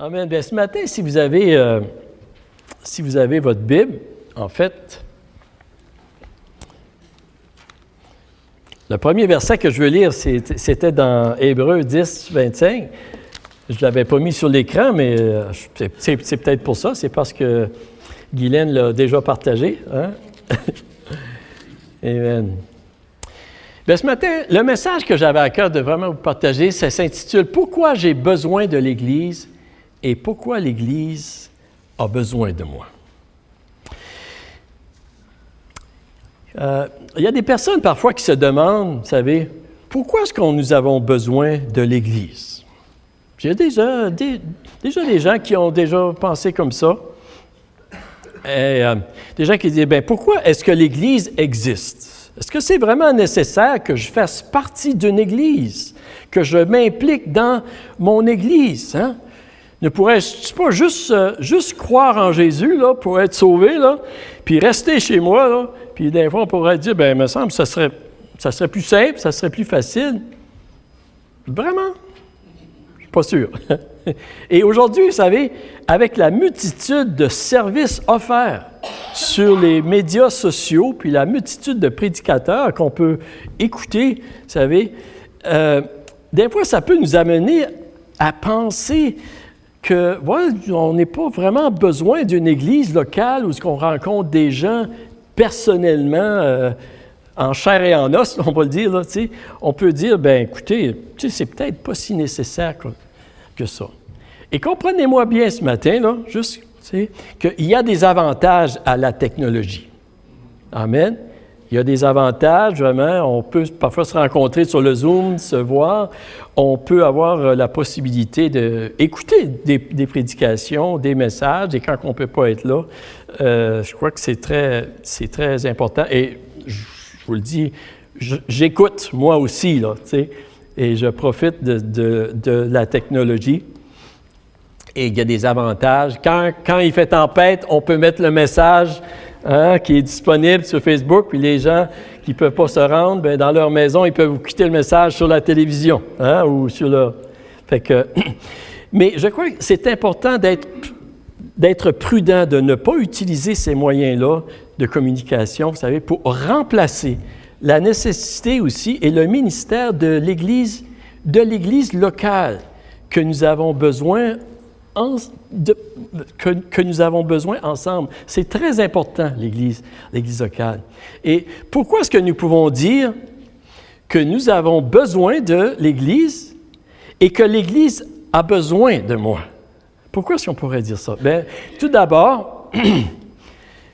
Amen. Bien, ce matin, si vous avez votre Bible, en fait, le premier verset que je veux lire, c'était dans Hébreux 10, 25. Je ne l'avais pas mis sur l'écran, mais c'est peut-être pour ça. C'est parce que Guylaine l'a déjà partagé. Hein? Amen. Bien, ce matin, le message que j'avais à cœur de vraiment vous partager, ça s'intitule « Pourquoi j'ai besoin de l'Église et pourquoi l'Église a besoin de moi ». Il y a des personnes parfois qui se demandent, vous savez, pourquoi est-ce que nous avons besoin de l'Église? J'ai déjà des gens qui ont déjà pensé comme ça. Et, des gens qui disent, bien, pourquoi est-ce que l'Église existe? Est-ce que c'est vraiment nécessaire que je fasse partie d'une Église, que je m'implique dans mon Église? Hein? Ne pourrais-je pas juste croire en Jésus là, pour être sauvé, là, puis rester chez moi, là, puis des fois on pourrait dire, bien, il me semble que ça serait plus simple, ça serait plus facile. Vraiment? Je ne suis pas sûr. Et aujourd'hui, vous savez, avec la multitude de services offerts sur les médias sociaux, puis la multitude de prédicateurs qu'on peut écouter, vous savez, des fois, ça peut nous amener à penser que, voilà, on n'a pas vraiment besoin d'une église locale où on rencontre des gens personnellement, en chair et en os, on va le dire, là, tu sais. On peut dire, bien, écoutez, tu sais, c'est peut-être pas si nécessaire que ça. Et comprenez-moi bien ce matin, là, juste, tu sais, qu'il y a des avantages à la technologie. Amen. Il y a des avantages, vraiment. On peut parfois se rencontrer sur le Zoom, se voir. On peut avoir la possibilité d'écouter des prédications, des messages, et quand on ne peut pas être là, je crois que c'est très important. Et je vous le dis, j'écoute moi aussi, là, tu sais, et je profite de la technologie. Et il y a des avantages. Quand il fait tempête, on peut mettre le message qui est disponible sur Facebook, puis les gens qui ne peuvent pas se rendre, bien, dans leur maison, ils peuvent écouter le message sur la télévision, ou sur leur... Fait que... Mais je crois que c'est important d'être prudent, de ne pas utiliser ces moyens-là de communication, vous savez, pour remplacer la nécessité aussi et le ministère de l'Église locale que nous avons besoin que nous avons besoin ensemble. C'est très important, l'Église locale. Et pourquoi est-ce que nous pouvons dire que nous avons besoin de l'Église et que l'Église a besoin de moi? Pourquoi est-ce qu'on pourrait dire ça? Bien, tout d'abord,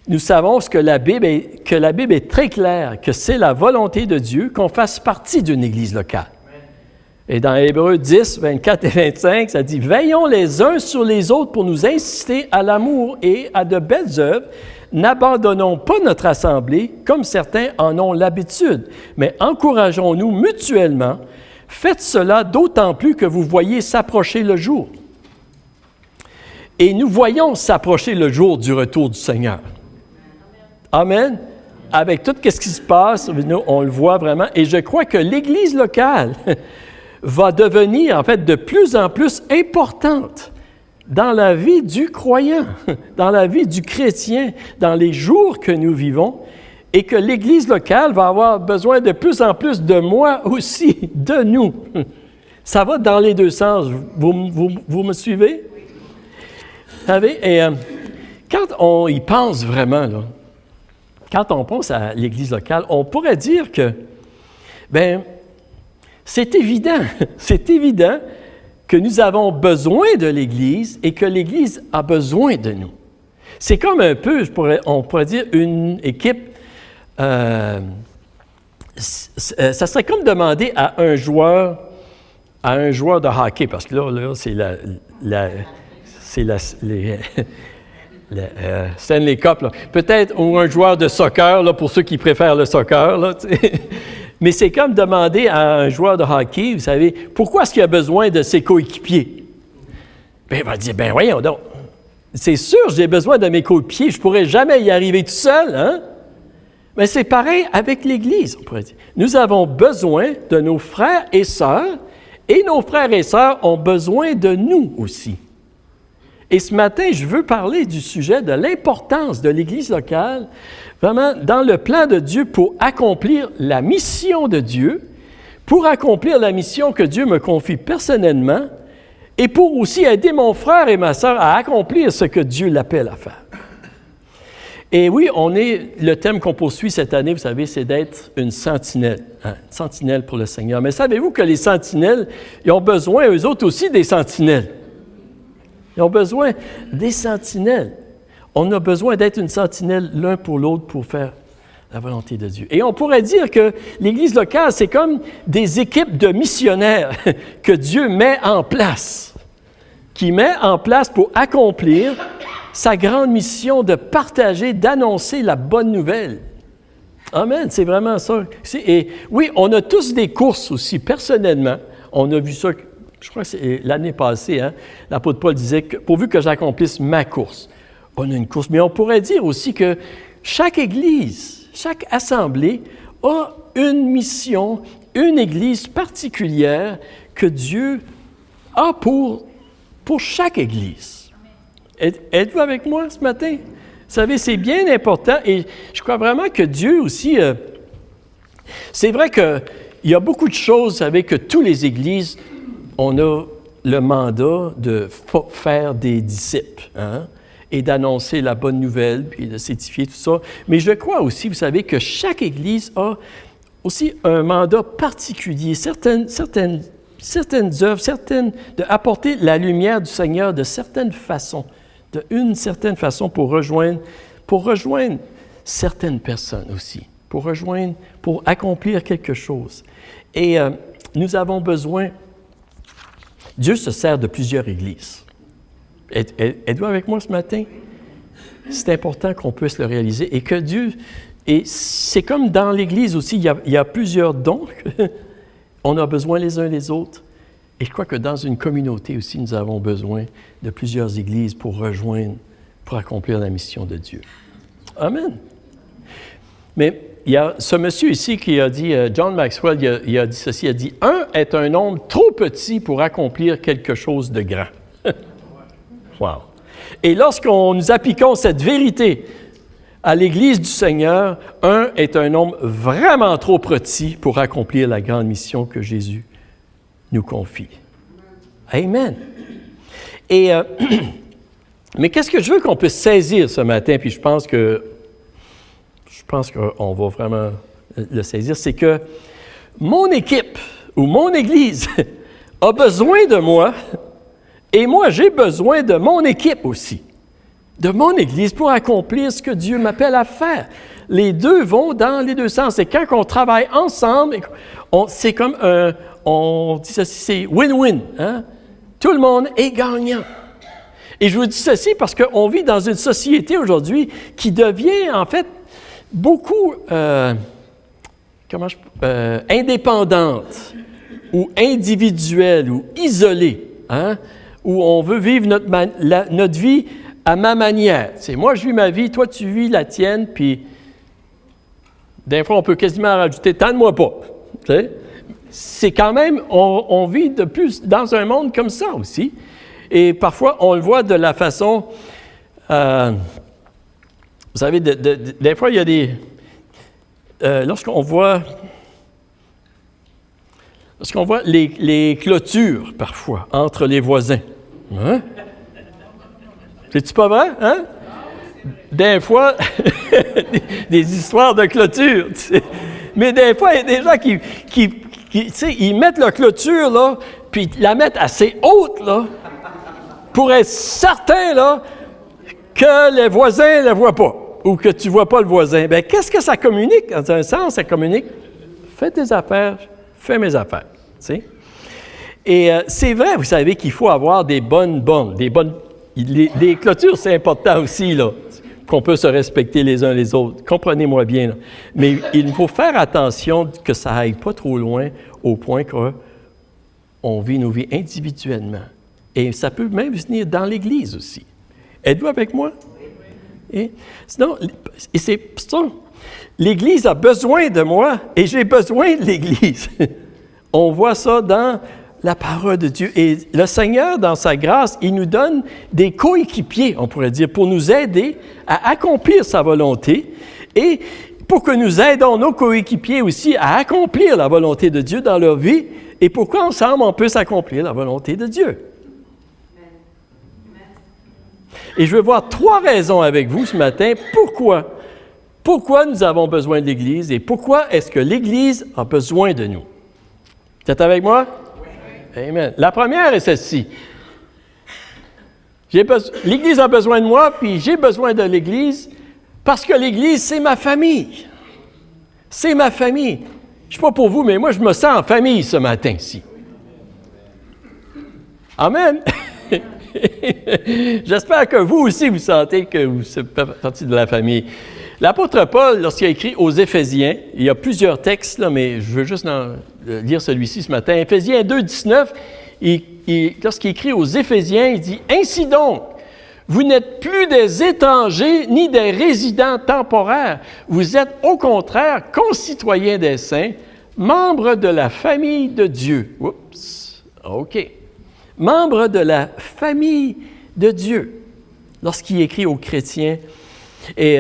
nous savons que la Bible est très claire, que c'est la volonté de Dieu qu'on fasse partie d'une Église locale. Et dans Hébreux 10, 24 et 25, ça dit « Veillons les uns sur les autres pour nous inciter à l'amour et à de belles œuvres. N'abandonnons pas notre assemblée, comme certains en ont l'habitude, mais encourageons-nous mutuellement. Faites cela d'autant plus que vous voyez s'approcher le jour. » Et nous voyons s'approcher le jour du retour du Seigneur. Amen. Avec tout ce qui se passe, nous, on le voit vraiment. Et je crois que l'Église locale va devenir, en fait, de plus en plus importante dans la vie du croyant, dans la vie du chrétien, dans les jours que nous vivons, et que l'Église locale va avoir besoin de plus en plus de moi aussi, de nous. Ça va dans les deux sens. Vous me suivez? Vous savez, et quand on y pense vraiment, là, quand on pense à l'Église locale, on pourrait dire que, bien, c'est évident que nous avons besoin de l'Église et que l'Église a besoin de nous. C'est comme un peu, on pourrait dire, une équipe, ça serait comme demander à un joueur de hockey, parce que là c'est Stanley Cup, là. Peut-être, ou un joueur de soccer, là, pour ceux qui préfèrent le soccer, là, mais c'est comme demander à un joueur de hockey, vous savez, pourquoi est-ce qu'il a besoin de ses coéquipiers? Bien, il va dire, bien, voyons donc, c'est sûr, j'ai besoin de mes coéquipiers, je ne pourrais jamais y arriver tout seul, hein? Mais c'est pareil avec l'Église, on pourrait dire. Nous avons besoin de nos frères et sœurs, et nos frères et sœurs ont besoin de nous aussi. Et ce matin, je veux parler du sujet de l'importance de l'Église locale, vraiment dans le plan de Dieu pour accomplir la mission de Dieu, pour accomplir la mission que Dieu me confie personnellement, et pour aussi aider mon frère et ma sœur à accomplir ce que Dieu l'appelle à faire. Et oui, le thème qu'on poursuit cette année, vous savez, c'est d'être une sentinelle, une sentinelle pour le Seigneur. Mais savez-vous que les sentinelles, ils ont besoin, eux autres aussi, des sentinelles. Ils ont besoin des sentinelles. On a besoin d'être une sentinelle l'un pour l'autre pour faire la volonté de Dieu. Et on pourrait dire que l'Église locale, c'est comme des équipes de missionnaires que Dieu met en place, qui met en place pour accomplir sa grande mission de partager, d'annoncer la bonne nouvelle. Amen, c'est vraiment ça. Et oui, on a tous des courses aussi, personnellement. On a vu ça, je crois que c'est l'année passée, l'apôtre Paul disait que pourvu que j'accomplisse ma course. On a une course, mais on pourrait dire aussi que chaque Église, chaque assemblée a une mission, une Église particulière que Dieu a pour chaque Église. Êtes-vous avec moi ce matin? Vous savez, c'est bien important et je crois vraiment que Dieu aussi, c'est vrai qu'il y a beaucoup de choses, vous savez, que toutes les églises, on a le mandat de faire des disciples, et d'annoncer la bonne nouvelle, puis de s'édifier, tout ça. Mais je crois aussi, vous savez, que chaque église a aussi un mandat particulier, certaines œuvres, d'apporter la lumière du Seigneur de certaines façons, d'une certaine façon pour rejoindre certaines personnes aussi, pour accomplir quelque chose. Et nous avons besoin, Dieu se sert de plusieurs églises. Êtes-vous avec moi ce matin? C'est important qu'on puisse le réaliser et que Dieu, et c'est comme dans l'Église aussi, il y a plusieurs dons, on a besoin les uns des autres. Et je crois que dans une communauté aussi, nous avons besoin de plusieurs églises pour accomplir la mission de Dieu. Amen. Mais il y a ce monsieur ici qui a dit, John Maxwell, il a dit ceci, il a dit, « Un est un nombre trop petit pour accomplir quelque chose de grand. » Wow. Et lorsqu'on nous appliquons cette vérité à l'Église du Seigneur, un est un nombre vraiment trop petit pour accomplir la grande mission que Jésus nous confie. Amen. Et, mais qu'est-ce que je veux qu'on puisse saisir ce matin, puis je pense qu'on va vraiment le saisir, c'est que mon équipe ou mon Église a besoin de moi et moi j'ai besoin de mon équipe aussi, de mon Église pour accomplir ce que Dieu m'appelle à faire. Les deux vont dans les deux sens. Et quand on travaille ensemble, c'est comme on dit ceci, c'est win-win. Tout le monde est gagnant. Et je vous dis ceci parce qu'on vit dans une société aujourd'hui qui devient en fait beaucoup indépendante ou individuelle ou isolée, où on veut vivre notre vie à ma manière. C'est moi, je vis ma vie, toi, tu vis la tienne, puis des fois, on peut quasiment rajouter « tente-moi pas ». C'est quand même, on vit de plus dans un monde comme ça aussi. Et parfois, on le voit de la façon... vous savez, des fois, il y a des... lorsqu'on voit les clôtures, parfois, entre les voisins. C'est-tu pas vrai, Des fois, des histoires de clôture, tu sais. Mais des fois, il y a des gens qui tu sais, ils mettent la clôture, là, puis ils la mettent assez haute, là, pour être certain, là, que les voisins ne la voient pas, ou que tu ne vois pas le voisin. Bien, qu'est-ce que ça communique? Dans un sens, ça communique, fais tes affaires, fais mes affaires, tu sais. Et c'est vrai, vous savez qu'il faut avoir des bonnes bornes, les clôtures, c'est important aussi, là, qu'on peut se respecter les uns les autres. Comprenez-moi bien, là. Mais il faut faire attention que ça n'aille pas trop loin au point qu'on vit nos vies individuellement. Et ça peut même venir dans l'Église aussi. Êtes-vous avec moi? Et sinon, c'est ça. L'Église a besoin de moi et j'ai besoin de l'Église. On voit ça dans la parole de Dieu. Et le Seigneur, dans sa grâce, il nous donne des coéquipiers, on pourrait dire, pour nous aider à accomplir sa volonté et pour que nous aidons nos coéquipiers aussi à accomplir la volonté de Dieu dans leur vie. Et pourquoi ensemble on peut s'accomplir la volonté de Dieu. Et je veux voir 3 raisons avec vous ce matin. Pourquoi nous avons besoin de l'Église et pourquoi est-ce que l'Église a besoin de nous? Vous êtes avec moi? Oui. Amen. La première est celle-ci. L'Église a besoin de moi, puis j'ai besoin de l'Église parce que l'Église, c'est ma famille. C'est ma famille. Je ne sais pas pour vous, mais moi, je me sens en famille ce matin ici. Amen. J'espère que vous aussi, vous sentez que vous faites partie de la famille. L'apôtre Paul, lorsqu'il a écrit aux Éphésiens, il y a plusieurs textes, là, mais je veux juste lire celui-ci ce matin. Éphésiens 2, 19, lorsqu'il écrit aux Éphésiens, il dit « Ainsi donc, vous n'êtes plus des étrangers ni des résidents temporaires. Vous êtes au contraire concitoyens des saints, membres de la famille de Dieu. » Oups, OK. Membres de la famille de Dieu. Lorsqu'il écrit aux chrétiens et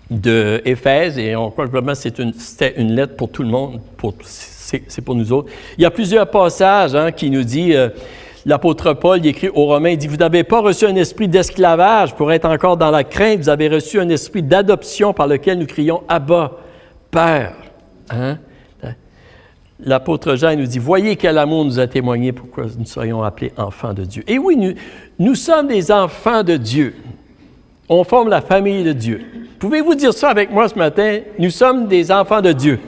de Éphèse, et on croit que vraiment c'était une lettre pour tout le monde, c'est pour nous autres. Il y a plusieurs passages qui nous disent, l'apôtre Paul il écrit aux Romains, il dit « Vous n'avez pas reçu un esprit d'esclavage pour être encore dans la crainte, vous avez reçu un esprit d'adoption par lequel nous crions « Abba, Père ». L'apôtre Jean nous dit « Voyez quel amour nous a témoigné pour que nous soyons appelés enfants de Dieu. » Et oui, nous sommes des enfants de Dieu. On forme la famille de Dieu. Pouvez-vous dire ça avec moi ce matin? Nous sommes des enfants de Dieu.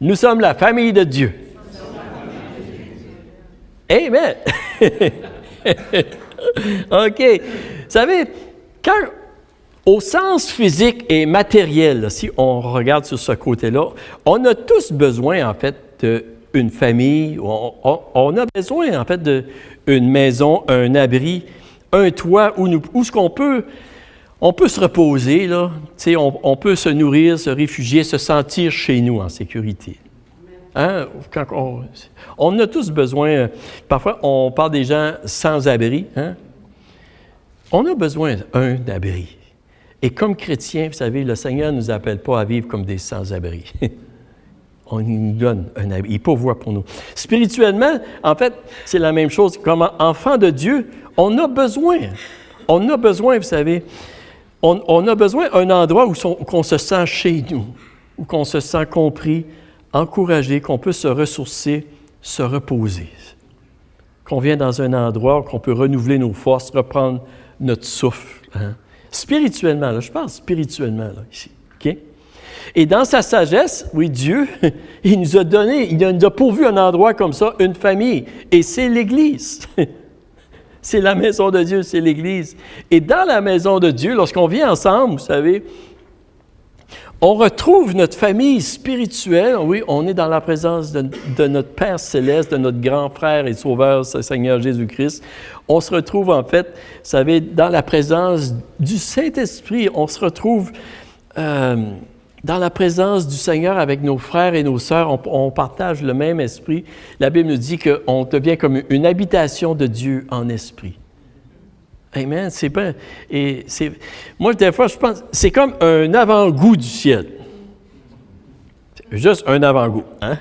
Nous sommes la famille de Dieu. Amen! OK. Vous savez, au sens physique et matériel, là, si on regarde sur ce côté-là, on a tous besoin, en fait, d'une famille. On a besoin, en fait, d'une maison, un abri, un toit où ce qu'on peut... On peut se reposer, là. On peut se nourrir, se réfugier, se sentir chez nous en sécurité. Hein? On a tous besoin, parfois on parle des gens sans abri. Hein? On a besoin d'un abri. Et comme chrétiens, vous savez, le Seigneur ne nous appelle pas à vivre comme des sans-abri. On nous donne un abri, il pourvoit pour nous. Spirituellement, en fait, c'est la même chose. Comme enfant de Dieu, on a besoin, vous savez, on a besoin d'un endroit qu'on se sent chez nous, où qu'on se sent compris, encouragé, qu'on peut se ressourcer, se reposer. Qu'on vient dans un endroit où on peut renouveler nos forces, reprendre notre souffle. Hein? Spirituellement, là, je parle spirituellement, là, ici. OK? Et dans sa sagesse, oui, Dieu, il nous a donné, il nous a pourvu un endroit comme ça, une famille. Et c'est l'Église. C'est la maison de Dieu, c'est l'Église. Et dans la maison de Dieu, lorsqu'on vient ensemble, vous savez, on retrouve notre famille spirituelle. Oui, on est dans la présence de notre Père céleste, de notre grand frère et sauveur, Seigneur Jésus-Christ. On se retrouve, en fait, vous savez, dans la présence du Saint-Esprit. On se retrouve dans la présence du Seigneur avec nos frères et nos sœurs. On partage le même esprit. La Bible nous dit qu'on devient comme une habitation de Dieu en esprit. Amen. Moi, des fois, je pense, c'est comme un avant-goût du ciel. Juste un avant-goût, hein?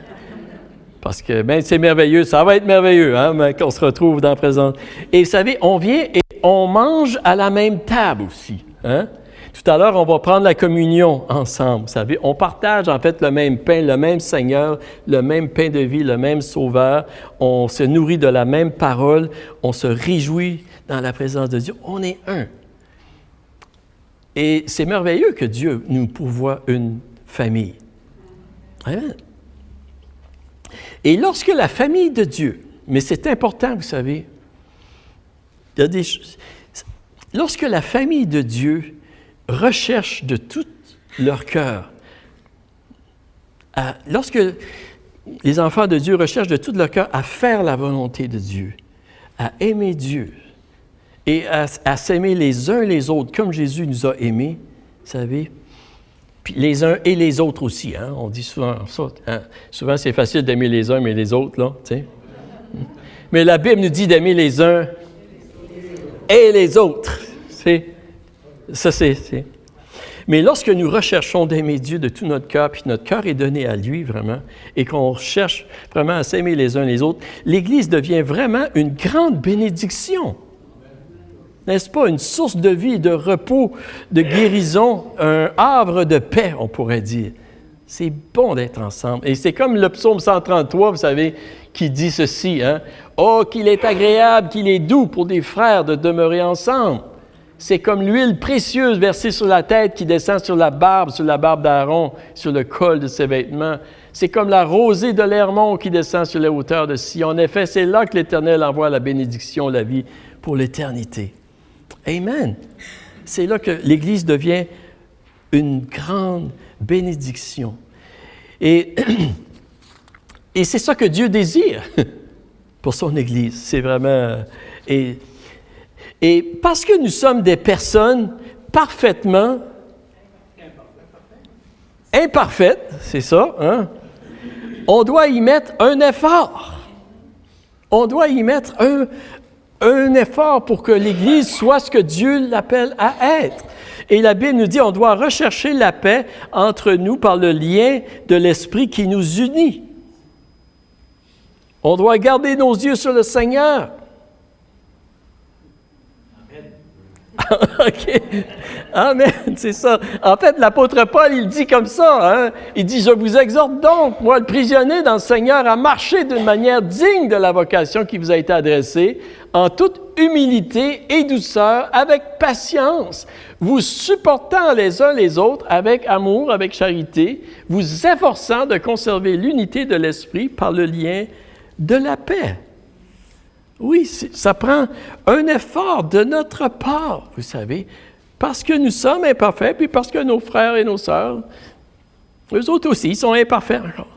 Parce que, bien, c'est merveilleux, ça va être merveilleux, hein, mais qu'on se retrouve dans la présence. Et vous savez, on vient et on mange à la même table aussi, hein? Tout à l'heure, on va prendre la communion ensemble, vous savez. On partage, en fait, le même pain, le même Seigneur, le même pain de vie, le même Sauveur. On se nourrit de la même parole. On se réjouit dans la présence de Dieu. On est un. Et c'est merveilleux que Dieu nous pourvoie une famille. Amen. Et lorsque la famille de Dieu, mais c'est important, vous savez, il y a des choses. Lorsque la famille de Dieu recherche de tout leur cœur, lorsque les enfants de Dieu recherchent de tout leur cœur à faire la volonté de Dieu, à aimer Dieu et à s'aimer les uns les autres comme Jésus nous a aimés, vous savez, Puis les uns et les autres aussi, hein? On dit souvent ça. Hein? Souvent, c'est facile d'aimer les uns, mais les autres, là, tu sais. Mais la Bible nous dit d'aimer les uns et les autres. C'est. Mais lorsque nous recherchons d'aimer Dieu de tout notre cœur, puis notre cœur est donné à lui vraiment, et qu'on cherche vraiment à s'aimer les uns les autres, l'Église devient vraiment une grande bénédiction. N'est-ce pas? Une source de vie, de repos, de guérison, un havre de paix, on pourrait dire. C'est bon d'être ensemble. Et c'est comme le psaume 133, vous savez, qui dit ceci, hein? « Oh, qu'il est agréable, qu'il est doux pour des frères de demeurer ensemble. » C'est comme l'huile précieuse versée sur la tête qui descend sur la barbe d'Aaron, sur le col de ses vêtements. C'est comme la rosée de l'Hermon qui descend sur les hauteurs de Sion. En effet, c'est là que l'Éternel envoie la bénédiction, la vie pour l'éternité. Amen. C'est là que l'Église devient une grande bénédiction. Et c'est ça que Dieu désire pour son Église. C'est vraiment... Et parce que nous sommes des personnes parfaitement imparfaites, c'est ça, hein? On doit y mettre un effort. On doit y mettre un effort pour que l'Église soit ce que Dieu l'appelle à être. Et la Bible nous dit qu'on doit rechercher la paix entre nous par le lien de l'Esprit qui nous unit. On doit garder nos yeux sur le Seigneur. OK. Amen, c'est ça. En fait, l'apôtre Paul, il dit comme ça, hein? Il dit, « Je vous exhorte donc, moi le prisonnier dans le Seigneur, à marcher d'une manière digne de la vocation qui vous a été adressée, en toute humilité et douceur, avec patience, vous supportant les uns les autres avec amour, avec charité, vous efforçant de conserver l'unité de l'esprit par le lien de la paix. » Oui, ça prend un effort de notre part, vous savez, parce que nous sommes imparfaits, puis parce que nos frères et nos sœurs, eux autres aussi, ils sont imparfaits encore.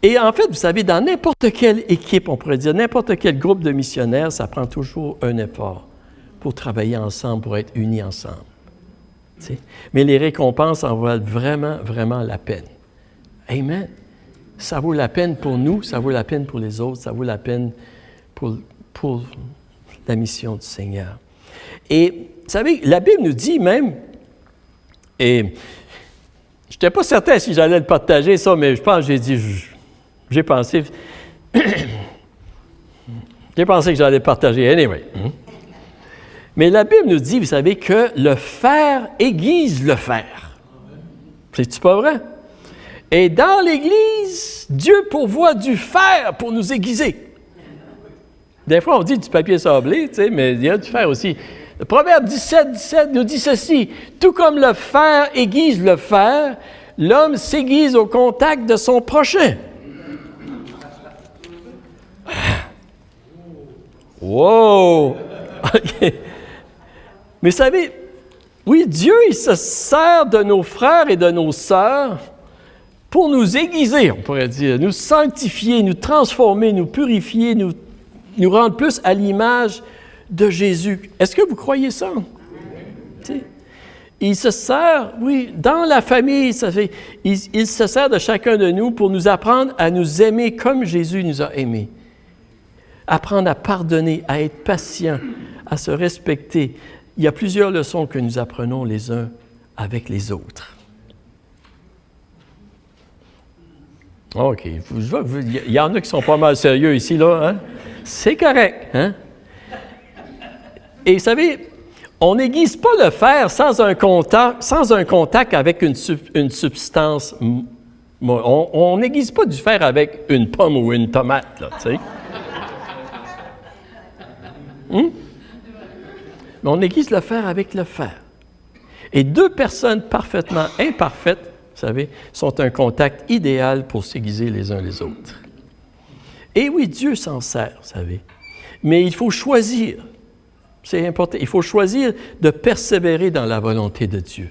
Et en fait, vous savez, dans n'importe quelle équipe, on pourrait dire, n'importe quel groupe de missionnaires, ça prend toujours un effort pour travailler ensemble, pour être unis ensemble. Tu sais? Mais les récompenses en valent vraiment, vraiment la peine. Amen. Ça vaut la peine pour nous, ça vaut la peine pour les autres, ça vaut la peine pour la mission du Seigneur. Et, vous savez, la Bible nous dit même, et je n'étais pas certain si j'allais le partager, ça, mais je pense que j'ai pensé que j'allais le partager anyway. Mais la Bible nous dit, vous savez, que le faire aiguise le faire. C'est-tu pas vrai? Et dans l'Église, Dieu pourvoit du fer pour nous aiguiser. Des fois, on dit du papier sablé, tu sais, mais il y a du fer aussi. Le Proverbe 17 nous dit ceci, « Tout comme le fer aiguise le fer, l'homme s'aiguise au contact de son prochain. » Wow! OK. Mais vous savez, oui, Dieu, il se sert de nos frères et de nos sœurs pour nous aiguiser, on pourrait dire, nous sanctifier, nous transformer, nous purifier, nous rendre plus à l'image de Jésus. Est-ce que vous croyez ça? Oui. Il se sert, oui, dans la famille, il se sert de chacun de nous pour nous apprendre à nous aimer comme Jésus nous a aimés. Apprendre à pardonner, à être patient, à se respecter. Il y a plusieurs leçons que nous apprenons les uns avec les autres. OK. Il y en a qui sont pas mal sérieux ici, là. Hein? C'est correct. Hein? Et vous savez, on n'aiguise pas le fer sans un contact avec une substance. On n'aiguise pas du fer avec une pomme ou une tomate, là, tu sais. Mais on aiguise le fer avec le fer. Et deux personnes parfaitement imparfaites, vous savez, sont un contact idéal pour s'aiguiser les uns les autres. Et oui, Dieu s'en sert, vous savez. Mais il faut choisir. C'est important. Il faut choisir de persévérer dans la volonté de Dieu.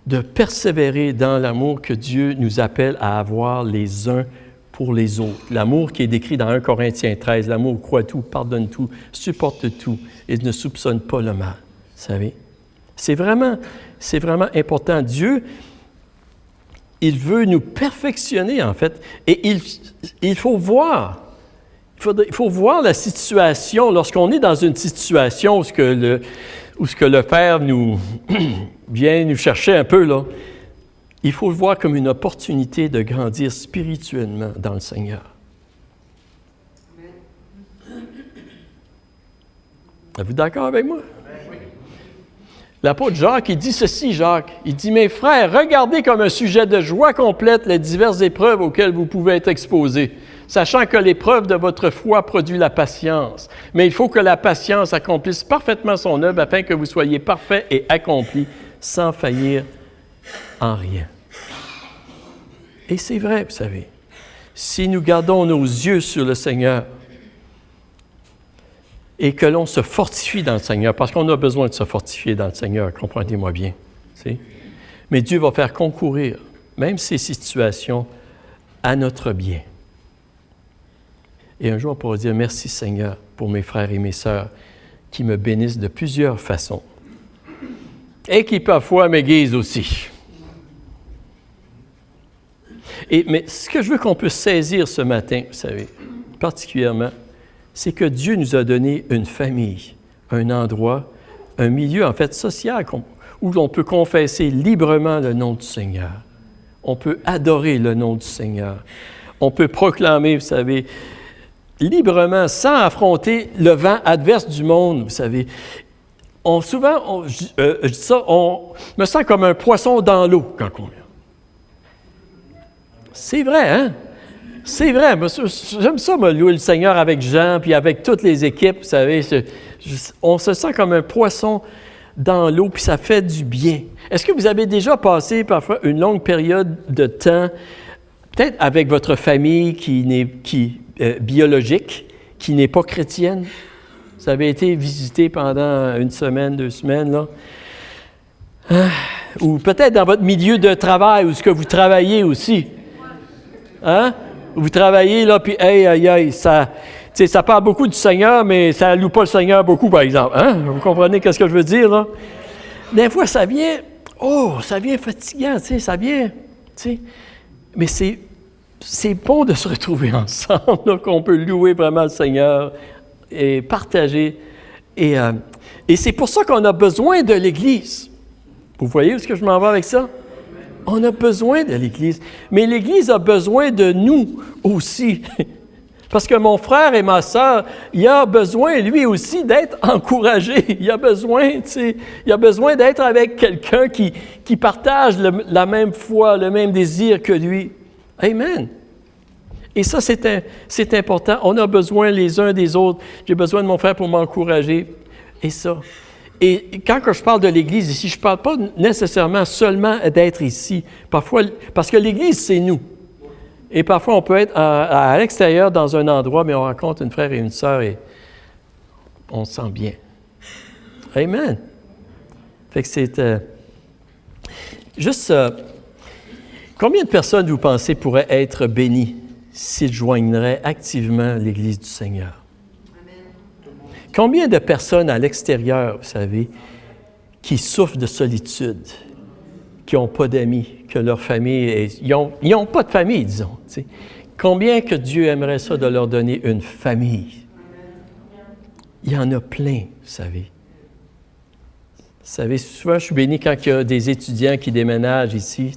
De persévérer dans l'amour que Dieu nous appelle à avoir les uns pour les autres. L'amour qui est décrit dans 1 Corinthiens 13. L'amour croit tout, pardonne tout, supporte tout et ne soupçonne pas le mal. Vous savez? C'est vraiment important. Dieu, il veut nous perfectionner, en fait. Et il faut voir. Il faut voir la situation. Lorsqu'on est dans une situation où le Père nous vient nous chercher un peu, là, il faut le voir comme une opportunité de grandir spirituellement dans le Seigneur. Êtes-vous d'accord avec moi? L'apôtre Jacques, il dit ceci, Jacques. Il dit, « Mes frères, regardez comme un sujet de joie complète les diverses épreuves auxquelles vous pouvez être exposés, sachant que l'épreuve de votre foi produit la patience. Mais il faut que la patience accomplisse parfaitement son œuvre afin que vous soyez parfaits et accomplis, sans faillir en rien. » Et c'est vrai, vous savez, si nous gardons nos yeux sur le Seigneur, et que l'on se fortifie dans le Seigneur, parce qu'on a besoin de se fortifier dans le Seigneur, comprenez-moi bien. T'sais? Mais Dieu va faire concourir, même ces situations, à notre bien. Et un jour, on pourra dire, merci Seigneur pour mes frères et mes sœurs qui me bénissent de plusieurs façons et qui parfois m'aiguisent aussi. Mais ce que je veux qu'on puisse saisir ce matin, vous savez, particulièrement, c'est que Dieu nous a donné une famille, un endroit, un milieu, en fait, social, où on peut confesser librement le nom du Seigneur. On peut adorer le nom du Seigneur. On peut proclamer, vous savez, librement, sans affronter le vent adverse du monde, vous savez. Je dis ça, on me sent comme un poisson dans l'eau quand on vient. C'est vrai, hein? C'est vrai. J'aime ça, moi, louer le Seigneur avec Jean, puis avec toutes les équipes, vous savez. On se sent comme un poisson dans l'eau, puis ça fait du bien. Est-ce que vous avez déjà passé parfois une longue période de temps, peut-être avec votre famille biologique, qui n'est pas chrétienne? Vous avez été visité pendant 1 semaine, 2 semaines, là? Ou peut-être dans votre milieu de travail, où est-ce que vous travaillez aussi? Hein? Vous travaillez, là, puis ça parle beaucoup du Seigneur, mais ça ne loue pas le Seigneur beaucoup, par exemple. Hein? Vous comprenez ce que je veux dire, là? Des fois, ça vient fatigant, ça vient, mais c'est bon de se retrouver ensemble, là, qu'on peut louer vraiment le Seigneur et partager. Et c'est pour ça qu'on a besoin de l'Église. Vous voyez où est-ce que je m'en vais avec ça? On a besoin de l'Église, mais l'Église a besoin de nous aussi. Parce que mon frère et ma sœur, il a besoin, lui aussi, d'être encouragé. Il a besoin d'être avec quelqu'un qui partage la même foi, le même désir que lui. Amen. Et ça, c'est important. On a besoin les uns des autres. J'ai besoin de mon frère pour m'encourager. Et ça. Et quand je parle de l'Église ici, je ne parle pas nécessairement seulement d'être ici. Parfois, parce que l'Église, c'est nous. Et parfois, on peut être à l'extérieur dans un endroit, mais on rencontre une frère et une sœur et on se sent bien. Amen. Fait que c'est... combien de personnes, vous pensez, pourraient être bénies s'ils joigneraient activement l'Église du Seigneur? Combien de personnes à l'extérieur, vous savez, qui souffrent de solitude, qui n'ont pas d'amis, que leur famille, ils n'ont pas de famille, disons. T'sais. Combien que Dieu aimerait ça de leur donner une famille? Il y en a plein, vous savez. Vous savez, souvent, je suis béni quand il y a des étudiants qui déménagent ici,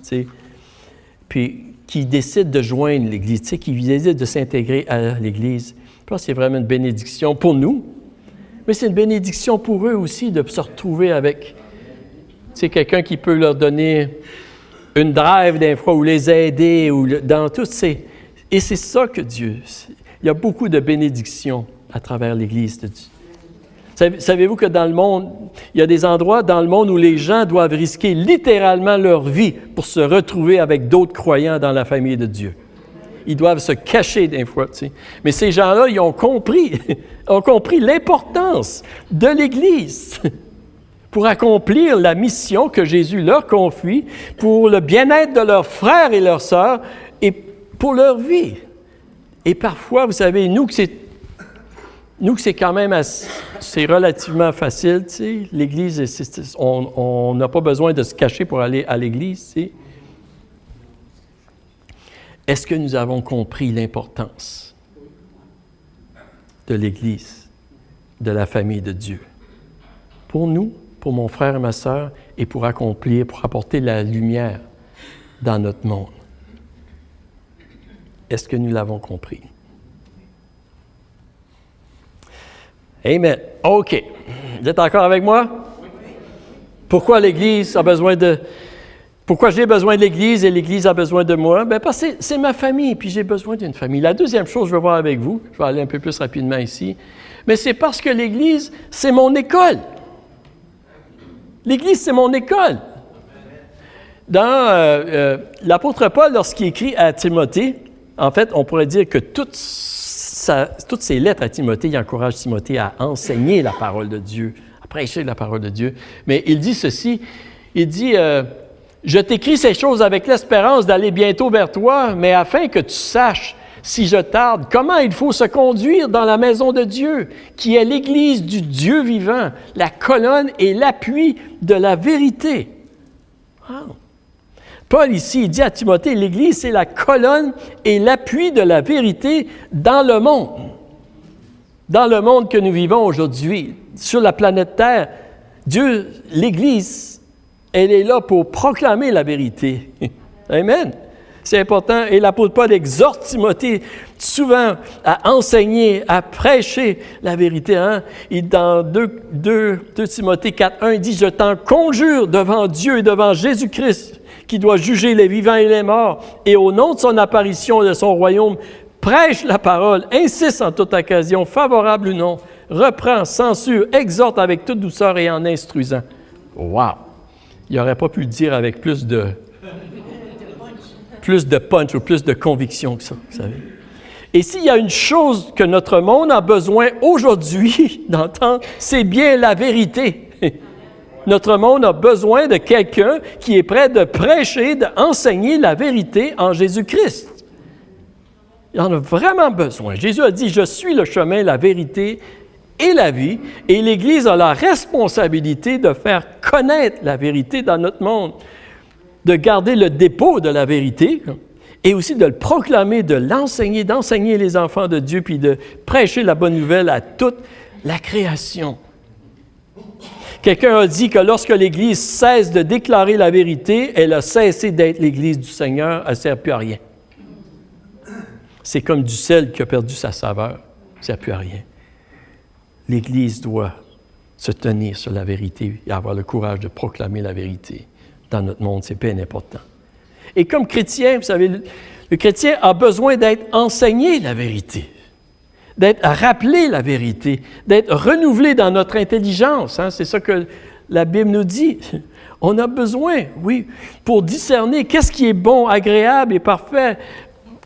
puis qui décident de joindre l'Église, qui décident de s'intégrer à l'Église. Je pense que c'est vraiment une bénédiction pour nous, mais c'est une bénédiction pour eux aussi de se retrouver avec quelqu'un qui peut leur donner une drive des fois, ou les aider, ou dans tout ces... Et c'est ça que Dieu... Il y a beaucoup de bénédictions à travers l'Église de Dieu. Savez-vous que dans le monde, il y a des endroits dans le monde où les gens doivent risquer littéralement leur vie pour se retrouver avec d'autres croyants dans la famille de Dieu. Ils doivent se cacher des fois, Mais ces gens-là, ils ont compris l'importance de l'Église pour accomplir la mission que Jésus leur confie pour le bien-être de leurs frères et leurs sœurs et pour leur vie. Et parfois, vous savez, nous que c'est quand même c'est relativement facile, tu sais. L'Église, on n'a pas besoin de se cacher pour aller à l'Église, tu sais. Est-ce que nous avons compris l'importance de l'Église, de la famille de Dieu? Pour nous, pour mon frère et ma sœur, et pour apporter la lumière dans notre monde. Est-ce que nous l'avons compris? Amen. OK. Vous êtes encore avec moi? Pourquoi l'Église a besoin de... Pourquoi j'ai besoin de l'Église et l'Église a besoin de moi? Bien, parce que c'est ma famille, puis j'ai besoin d'une famille. La deuxième chose, je vais voir avec vous, je vais aller un peu plus rapidement ici, mais c'est parce que l'Église, c'est mon école. L'Église, c'est mon école. Dans l'apôtre Paul, lorsqu'il écrit à Timothée, en fait, on pourrait dire que toutes ses lettres à Timothée, il encourage Timothée à enseigner la parole de Dieu, à prêcher la parole de Dieu. Mais il dit ceci, il dit, je t'écris ces choses avec l'espérance d'aller bientôt vers toi, mais afin que tu saches, si je tarde, comment il faut se conduire dans la maison de Dieu, qui est l'Église du Dieu vivant, la colonne et l'appui de la vérité. Wow. Paul, ici, il dit à Timothée, l'Église, c'est la colonne et l'appui de la vérité dans le monde. Dans le monde que nous vivons aujourd'hui, sur la planète Terre, Dieu, l'Église, elle est là pour proclamer la vérité. Amen. C'est important. Et l'apôtre Paul exhorte Timothée souvent à enseigner, à prêcher la vérité. Hein? Et dans 2 Timothée 4.1, il dit « Je t'en conjure devant Dieu et devant Jésus-Christ, qui doit juger les vivants et les morts, et au nom de son apparition et de son royaume, prêche la parole, insiste en toute occasion, favorable ou non, reprend, censure, exhorte avec toute douceur et en instruisant. » Wow! Il n'aurait pas pu le dire avec plus de punch ou plus de conviction que ça, vous savez. Et s'il y a une chose que notre monde a besoin aujourd'hui d'entendre, c'est bien la vérité. Notre monde a besoin de quelqu'un qui est prêt de prêcher, d'enseigner la vérité en Jésus-Christ. Il en a vraiment besoin. Jésus a dit, « Je suis le chemin, la vérité et la vie. » Et l'Église a la responsabilité de faire connaître la vérité dans notre monde, de garder le dépôt de la vérité et aussi de le proclamer, de l'enseigner, d'enseigner les enfants de Dieu, puis de prêcher la bonne nouvelle à toute la création. Quelqu'un a dit que lorsque l'Église cesse de déclarer la vérité, elle a cessé d'être l'Église du Seigneur, elle ne sert plus à rien. C'est comme du sel qui a perdu sa saveur, ça ne sert plus à rien. L'Église doit se tenir sur la vérité et avoir le courage de proclamer la vérité. Dans notre monde, c'est bien important. Et comme chrétien, vous savez, le chrétien a besoin d'être enseigné la vérité, d'être rappelé la vérité, d'être renouvelé dans notre intelligence. Hein? C'est ça que la Bible nous dit. On a besoin, oui, pour discerner qu'est-ce qui est bon, agréable et parfait,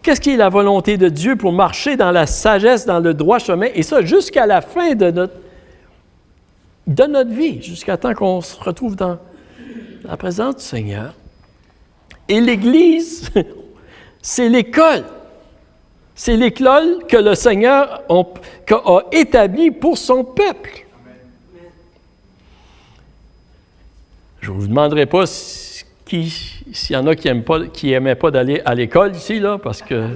qu'est-ce qui est la volonté de Dieu pour marcher dans la sagesse, dans le droit chemin, et ça jusqu'à la fin de notre vie, jusqu'à temps qu'on se retrouve dans la présence du Seigneur. Et l'Église, c'est l'école. C'est l'école que le Seigneur a établie pour son peuple. Je ne vous demanderai pas s'il y en a qui n'aimaient pas d'aller à l'école ici, là, parce que...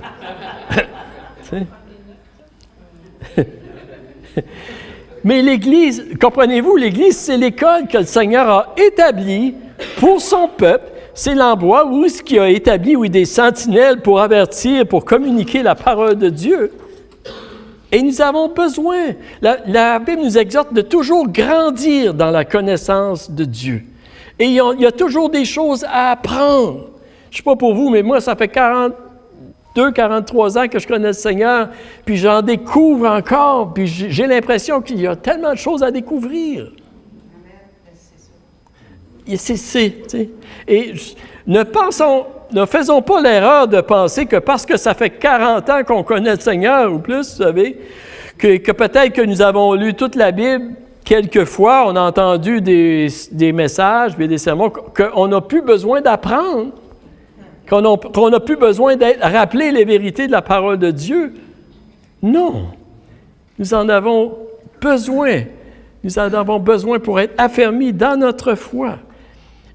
Mais l'Église, comprenez-vous, l'Église, c'est l'école que le Seigneur a établie pour son peuple. C'est l'endroit où ce qu'il a établi, où il y a des sentinelles pour avertir, pour communiquer la parole de Dieu. Et nous avons besoin. La Bible nous exhorte de toujours grandir dans la connaissance de Dieu. Et il y a toujours des choses à apprendre. Je ne sais pas pour vous, mais moi, ça fait 43 ans que je connais le Seigneur, puis j'en découvre encore, puis j'ai l'impression qu'il y a tellement de choses à découvrir. Et ne faisons pas l'erreur de penser que parce que ça fait 40 ans qu'on connaît le Seigneur ou plus, vous savez, que peut-être que nous avons lu toute la Bible, quelquefois on a entendu des messages, des sermons, qu'on n'a plus besoin d'apprendre, qu'on n'a plus besoin d'être rappeler les vérités de la parole de Dieu. Non, nous en avons besoin. Nous en avons besoin pour être affermis dans notre foi.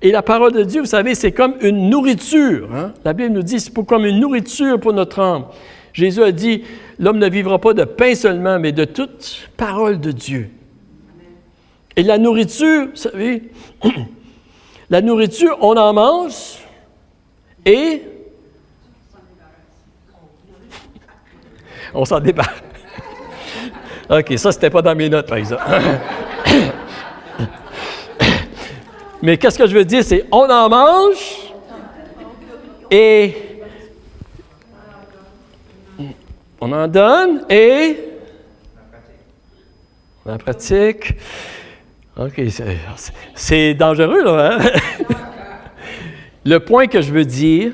Et la parole de Dieu, vous savez, c'est comme une nourriture. Hein? La Bible nous dit, c'est comme une nourriture pour notre âme. Jésus a dit, l'homme ne vivra pas de pain seulement, mais de toute parole de Dieu. Et la nourriture, vous savez, la nourriture, on en mange et on s'en débarrasse. OK, ça, c'était pas dans mes notes, par exemple. Mais qu'est-ce que je veux dire, c'est on en mange et on en donne et on en pratique. OK, c'est dangereux, là. Hein? Le point que je veux dire,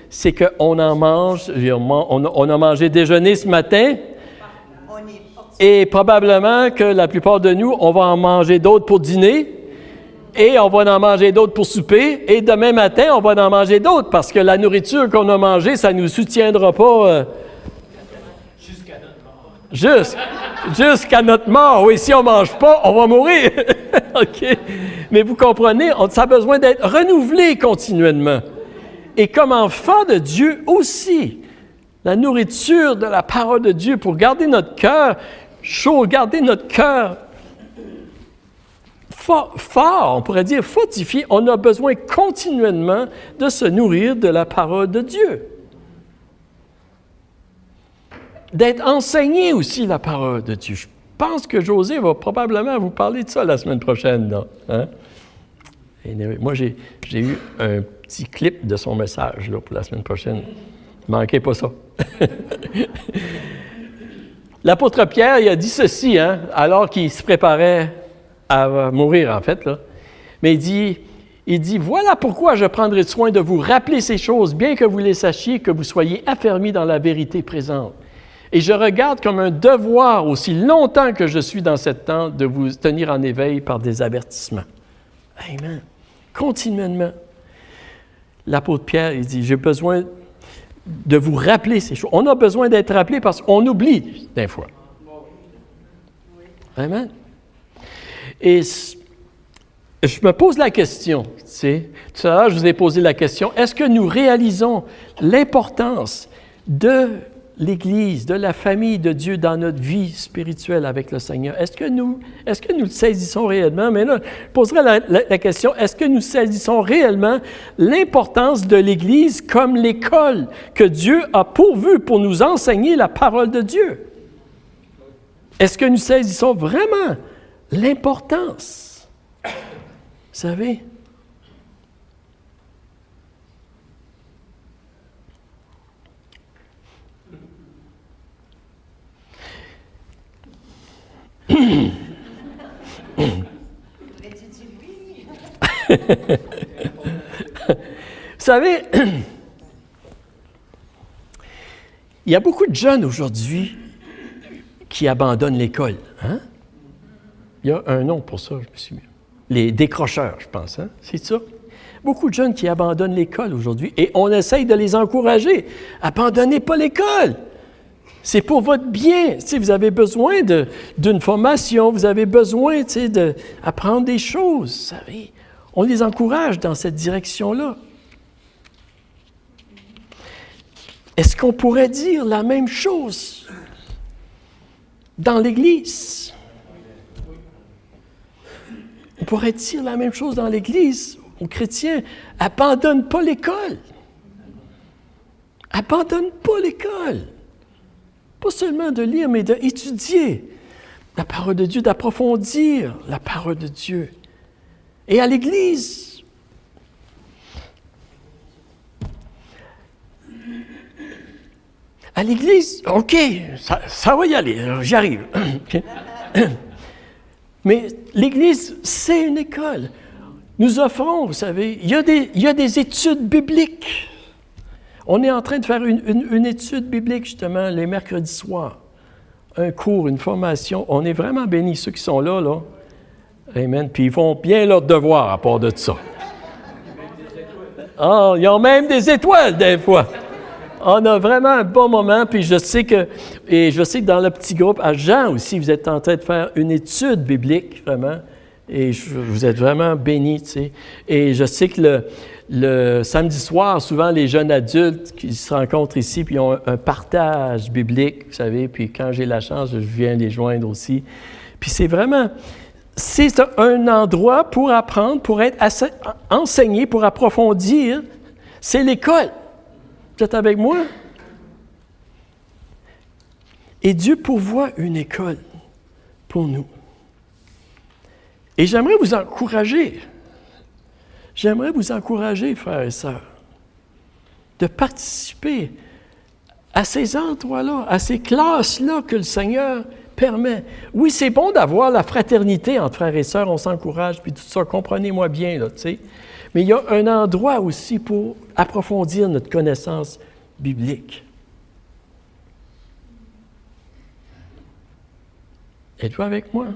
c'est qu'on en mange, on a mangé déjeuner ce matin, et probablement que la plupart de nous, on va en manger d'autres pour dîner, et on va en manger d'autres pour souper, et demain matin, on va en manger d'autres, parce que la nourriture qu'on a mangée, ça ne nous soutiendra pas... jusqu'à notre mort. Jusqu'à notre mort, oui. Si on ne mange pas, on va mourir. OK? Mais vous comprenez, ça a besoin d'être renouvelé continuellement. Et comme enfant de Dieu aussi, la nourriture de la parole de Dieu pour garder notre cœur chaud, garder notre cœur fort, on pourrait dire fortifié, on a besoin continuellement de se nourrir de la parole de Dieu. D'être enseigné aussi la parole de Dieu. Je pense que José va probablement vous parler de ça la semaine prochaine. Là, hein? Et moi, j'ai eu un petit clip de son message là, pour la semaine prochaine. Ne manquez pas ça. L'apôtre Pierre, il a dit ceci, hein, alors qu'il se préparait à mourir, en fait. Là. Mais il dit, voilà pourquoi je prendrai soin de vous rappeler ces choses, bien que vous les sachiez, que vous soyez affermis dans la vérité présente. Et je regarde comme un devoir, aussi longtemps que je suis dans cette tente, de vous tenir en éveil par des avertissements. Amen. Continuellement. L'apôtre Pierre, il dit, j'ai besoin de vous rappeler ces choses. On a besoin d'être rappelé parce qu'on oublie des fois. Amen. Et je me pose la question, tu sais, tout à l'heure, je vous ai posé la question, est-ce que nous réalisons l'importance de l'Église, de la famille de Dieu dans notre vie spirituelle avec le Seigneur? Est-ce que nous le saisissons réellement? Mais là, je poserai la question, est-ce que nous saisissons réellement l'importance de l'Église comme l'école que Dieu a pourvue pour nous enseigner la parole de Dieu? Est-ce que nous saisissons vraiment l'importance? Vous savez? Vous savez, il y a beaucoup de jeunes aujourd'hui qui abandonnent l'école. Hein? Il y a un nom pour ça, je me souviens. Les décrocheurs, je pense. Hein? C'est ça? Beaucoup de jeunes qui abandonnent l'école aujourd'hui et on essaye de les encourager. Abandonnez pas l'école! C'est pour votre bien. Tu sais, vous avez besoin d'une formation, vous avez besoin d'apprendre des choses. Vous savez. On les encourage dans cette direction-là. Est-ce qu'on pourrait dire la même chose dans l'Église? On pourrait dire la même chose dans l'Église aux chrétiens. Abandonne pas l'école. Abandonne pas l'école. Pas seulement de lire, mais d'étudier la parole de Dieu, d'approfondir la parole de Dieu. Et à l'Église, OK, ça va y aller, j'y arrive. Okay. Mais l'Église, c'est une école. Nous offrons, vous savez, il y a des études bibliques. On est en train de faire une étude biblique, justement, les mercredis soirs. Un cours, une formation. On est vraiment bénis, ceux qui sont là. Amen. Puis ils font bien leur devoir à part de ça. Ah, ils ont même des étoiles, des fois. On a vraiment un bon moment, puis je sais que dans le petit groupe, à Jean aussi, vous êtes en train de faire une étude biblique, vraiment, et vous êtes vraiment bénis, tu sais. Et je sais que le samedi soir, souvent, les jeunes adultes qui se rencontrent ici, puis ont un partage biblique, vous savez, puis quand j'ai la chance, je viens les joindre aussi. Puis c'est un endroit pour apprendre, pour être enseigné, pour approfondir. C'est l'école. Vous êtes avec moi? Et Dieu pourvoit une école pour nous. Et j'aimerais vous encourager, frères et sœurs, de participer à ces endroits-là, à ces classes-là que le Seigneur permet. Oui, c'est bon d'avoir la fraternité entre frères et sœurs, on s'encourage, puis tout ça, comprenez-moi bien, là, tu sais. Mais il y a un endroit aussi pour approfondir notre connaissance biblique. Êtes-vous avec moi?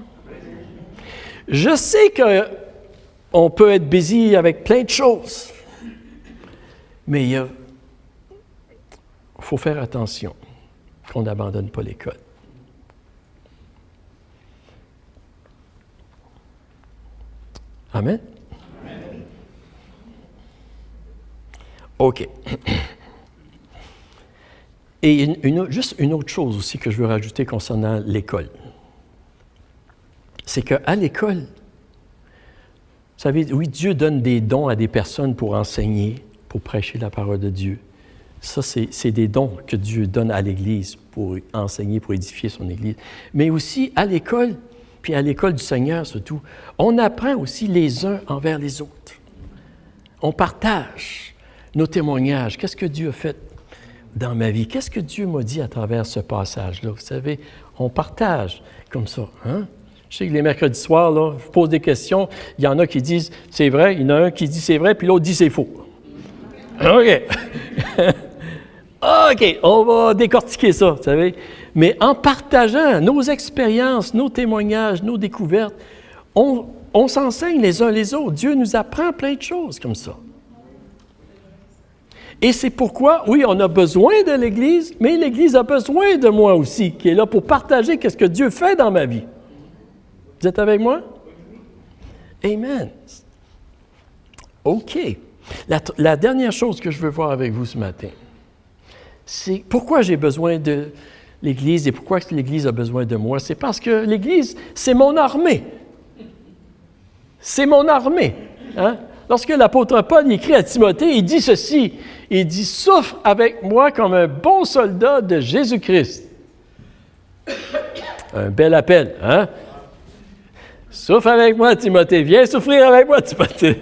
Je sais qu'on peut être busy avec plein de choses, mais il faut faire attention qu'on n'abandonne pas l'école. Amen? Amen. OK. Et juste une autre chose aussi que je veux rajouter concernant l'école. C'est qu'à l'école, vous savez, oui, Dieu donne des dons à des personnes pour enseigner, pour prêcher la parole de Dieu. Ça, c'est des dons que Dieu donne à l'Église pour enseigner, pour édifier son Église. Mais aussi à l'école, puis à l'école du Seigneur surtout, on apprend aussi les uns envers les autres. On partage nos témoignages. Qu'est-ce que Dieu a fait dans ma vie? Qu'est-ce que Dieu m'a dit à travers ce passage-là? Vous savez, on partage comme ça. Hein? Je sais que les mercredis soirs, là, je pose des questions. Il y en a qui disent « c'est vrai », il y en a un qui dit « c'est vrai », puis l'autre dit « c'est faux ». OK. OK, on va décortiquer ça, vous savez. Mais en partageant nos expériences, nos témoignages, nos découvertes, on s'enseigne les uns les autres. Dieu nous apprend plein de choses comme ça. Et c'est pourquoi, oui, on a besoin de l'Église, mais l'Église a besoin de moi aussi, qui est là pour partager ce que Dieu fait dans ma vie. Vous êtes avec moi? Amen. OK. La dernière chose que je veux voir avec vous ce matin, c'est pourquoi j'ai besoin de l'Église et pourquoi l'Église a besoin de moi. C'est parce que l'Église, c'est mon armée. C'est mon armée. Hein? Lorsque l'apôtre Paul écrit à Timothée, il dit ceci, il dit « Souffre avec moi comme un bon soldat de Jésus-Christ. » Un bel appel, hein? Souffre avec moi, Timothée. Viens souffrir avec moi, Timothée.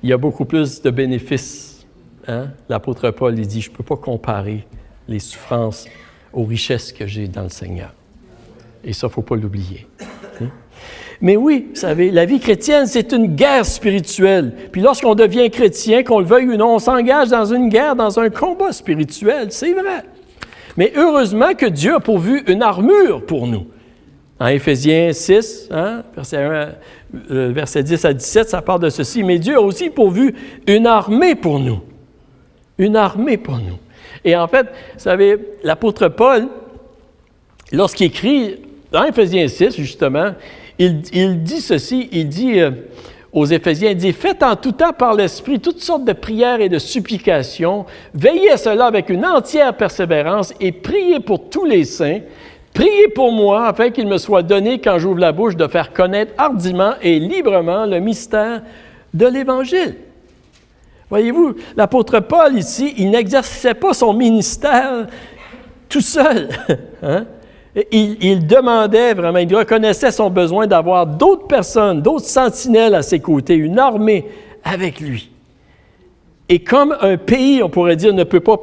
Il y a beaucoup plus de bénéfices. Hein? L'apôtre Paul, il dit, je ne peux pas comparer les souffrances aux richesses que j'ai dans le Seigneur. Et ça, il ne faut pas l'oublier. Mais oui, vous savez, la vie chrétienne, c'est une guerre spirituelle. Puis lorsqu'on devient chrétien, qu'on le veuille ou non, on s'engage dans une guerre, dans un combat spirituel, c'est vrai. Mais heureusement que Dieu a pourvu une armure pour nous. En Éphésiens 6, hein, verset 10 à 17, ça parle de ceci. Mais Dieu a aussi pourvu une armée pour nous. Une armée pour nous. Et en fait, vous savez, l'apôtre Paul, lorsqu'il écrit dans Éphésiens 6, justement, il dit ceci, il dit aux Éphésiens, il dit « Faites en tout temps par l'Esprit toutes sortes de prières et de supplications, veillez à cela avec une entière persévérance et priez pour tous les saints. Priez pour moi, afin qu'il me soit donné, quand j'ouvre la bouche, de faire connaître hardiment et librement le mystère de l'Évangile. » Voyez-vous, l'apôtre Paul ici, il n'exerçait pas son ministère tout seul. Hein? Il demandait vraiment, il reconnaissait son besoin d'avoir d'autres personnes, d'autres sentinelles à ses côtés, une armée avec lui. Et comme un pays, on pourrait dire, ne peut pas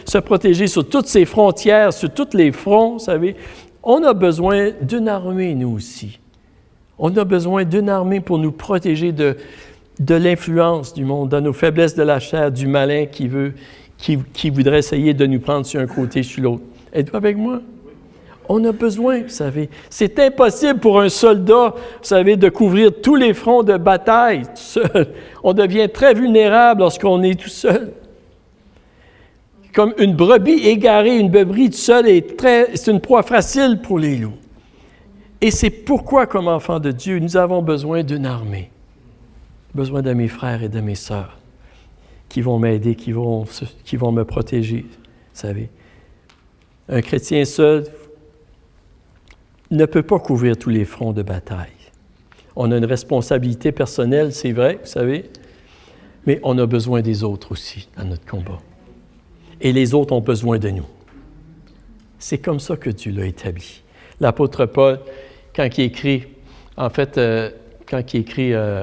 se protéger sur toutes ses frontières, sur tous les fronts, vous savez, on a besoin d'une armée, nous aussi. On a besoin d'une armée pour nous protéger de l'influence du monde, de nos faiblesses de la chair, du malin qui voudrait essayer de nous prendre sur un côté, sur l'autre. Êtes-vous avec moi? On a besoin, vous savez. C'est impossible pour un soldat, vous savez, de couvrir tous les fronts de bataille tout seul. On devient très vulnérable lorsqu'on est tout seul. Comme une brebis égarée, une brebis toute seule c'est une proie facile pour les loups. Et c'est pourquoi, comme enfants de Dieu, nous avons besoin d'une armée. Besoin de mes frères et de mes sœurs qui vont m'aider, qui vont me protéger, vous savez. Un chrétien seul ne peut pas couvrir tous les fronts de bataille. On a une responsabilité personnelle, c'est vrai, vous savez, mais on a besoin des autres aussi dans notre combat. Et les autres ont besoin de nous. C'est comme ça que Dieu l'a établi. L'apôtre Paul, quand il écrit,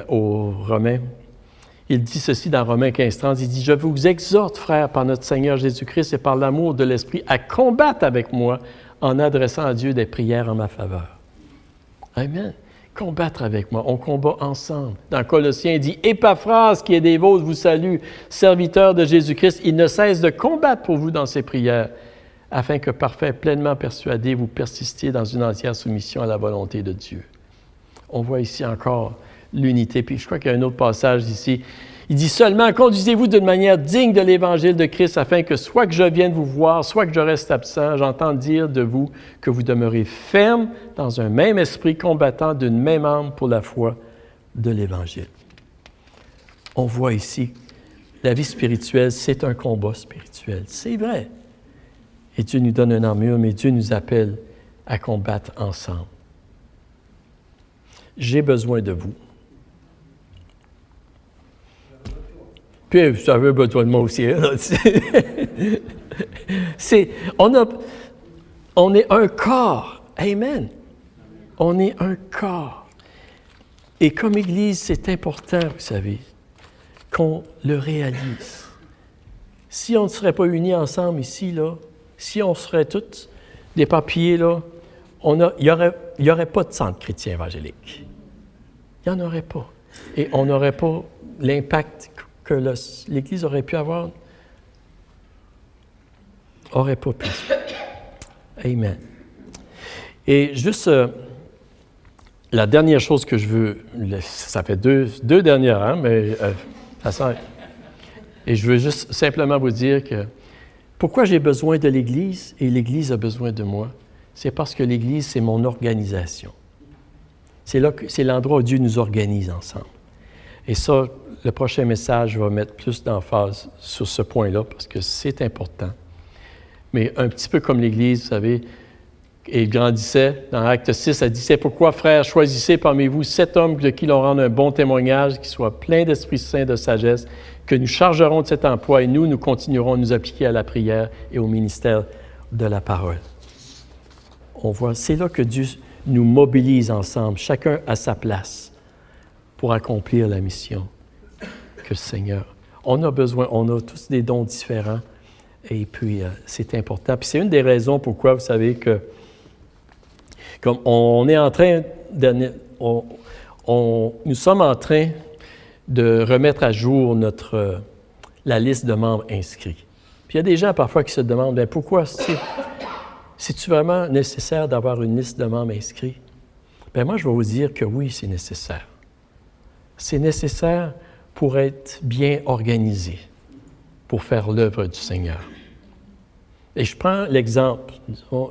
aux Romains, il dit ceci dans Romains 15:30, il dit « Je vous exhorte, frères, par notre Seigneur Jésus-Christ et par l'amour de l'Esprit, à combattre avec moi en adressant à Dieu des prières en ma faveur. » Amen. Combattre avec moi. On combat ensemble. Dans Colossiens, il dit « Épaphras, qui est des vôtres, vous salue, serviteur de Jésus-Christ. Il ne cesse de combattre pour vous dans ses prières, afin que, parfait, pleinement persuadé, vous persistiez dans une entière soumission à la volonté de Dieu. » On voit ici encore l'unité. Puis je crois qu'il y a un autre passage ici. Il dit « Seulement, conduisez-vous d'une manière digne de l'Évangile de Christ, afin que soit que je vienne vous voir, soit que je reste absent, j'entende dire de vous que vous demeurez ferme dans un même esprit, combattant d'une même âme pour la foi de l'Évangile. » On voit ici, la vie spirituelle, c'est un combat spirituel. C'est vrai. Et Dieu nous donne une armure, mais Dieu nous appelle à combattre ensemble. J'ai besoin de vous. Puis, vous avez besoin de moi aussi. Hein? On est un corps. Amen. On est un corps. Et comme Église, c'est important, vous savez, qu'on le réalise. Si on ne serait pas unis ensemble ici, là, si on serait tous déparpillés, là, il n'y aurait pas de centre chrétien évangélique. Il n'y en aurait pas. Et on n'aurait pas l'impact que l'Église aurait pu avoir. Aurait pas pu. Amen. Et juste la dernière chose que je veux, ça fait deux dernières, hein, mais et je veux juste simplement vous dire que pourquoi j'ai besoin de l'Église et l'Église a besoin de moi, c'est parce que l'Église, c'est mon organisation. C'est l'endroit où Dieu nous organise ensemble. Et ça, le prochain message va mettre plus d'emphase sur ce point-là parce que c'est important. Mais un petit peu comme l'Église, vous savez, et il grandissait, dans Acte 6, elle disait « Pourquoi, frères, choisissez parmi vous 7 hommes de qui l'on rende un bon témoignage, qui soient pleins d'Esprit Saint, de sagesse, que nous chargerons de cet emploi et nous continuerons à nous appliquer à la prière et au ministère de la parole. » On voit, c'est là que Dieu nous mobilise ensemble, chacun à sa place, pour accomplir la mission que le Seigneur. On a besoin, on a tous des dons différents, et puis c'est important. Puis c'est une des raisons pourquoi, vous savez, que comme on est en train nous sommes en train de remettre à jour la liste de membres inscrits. Puis il y a des gens parfois qui se demandent, bien, pourquoi c'est-tu vraiment nécessaire d'avoir une liste de membres inscrits? Bien, moi, je vais vous dire que oui, c'est nécessaire. C'est nécessaire pour être bien organisé, pour faire l'œuvre du Seigneur. Et je prends l'exemple.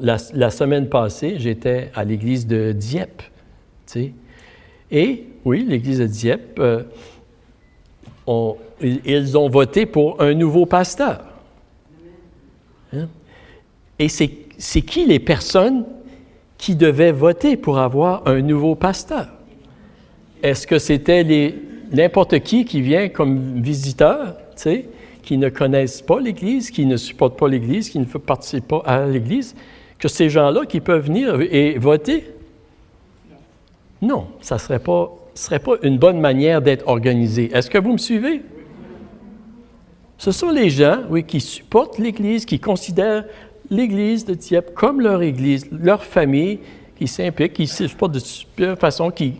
La semaine passée, j'étais à l'église de Dieppe. Tu sais. Et oui, l'église de Dieppe, ils ont voté pour un nouveau pasteur. Hein? Et c'est qui les personnes qui devaient voter pour avoir un nouveau pasteur? Est-ce que c'était n'importe qui vient comme visiteur, tu sais, qui ne connaissent pas l'Église, qui ne supportent pas l'Église, qui ne participent pas à l'Église, que ces gens-là qui peuvent venir et voter? Non, ça ne serait pas une bonne manière d'être organisé. Est-ce que vous me suivez? Ce sont les gens, oui, qui supportent l'Église, qui considèrent l'Église de Dieppe comme leur Église, leur famille, qui s'impliquent, qui ne supportent de façon, qui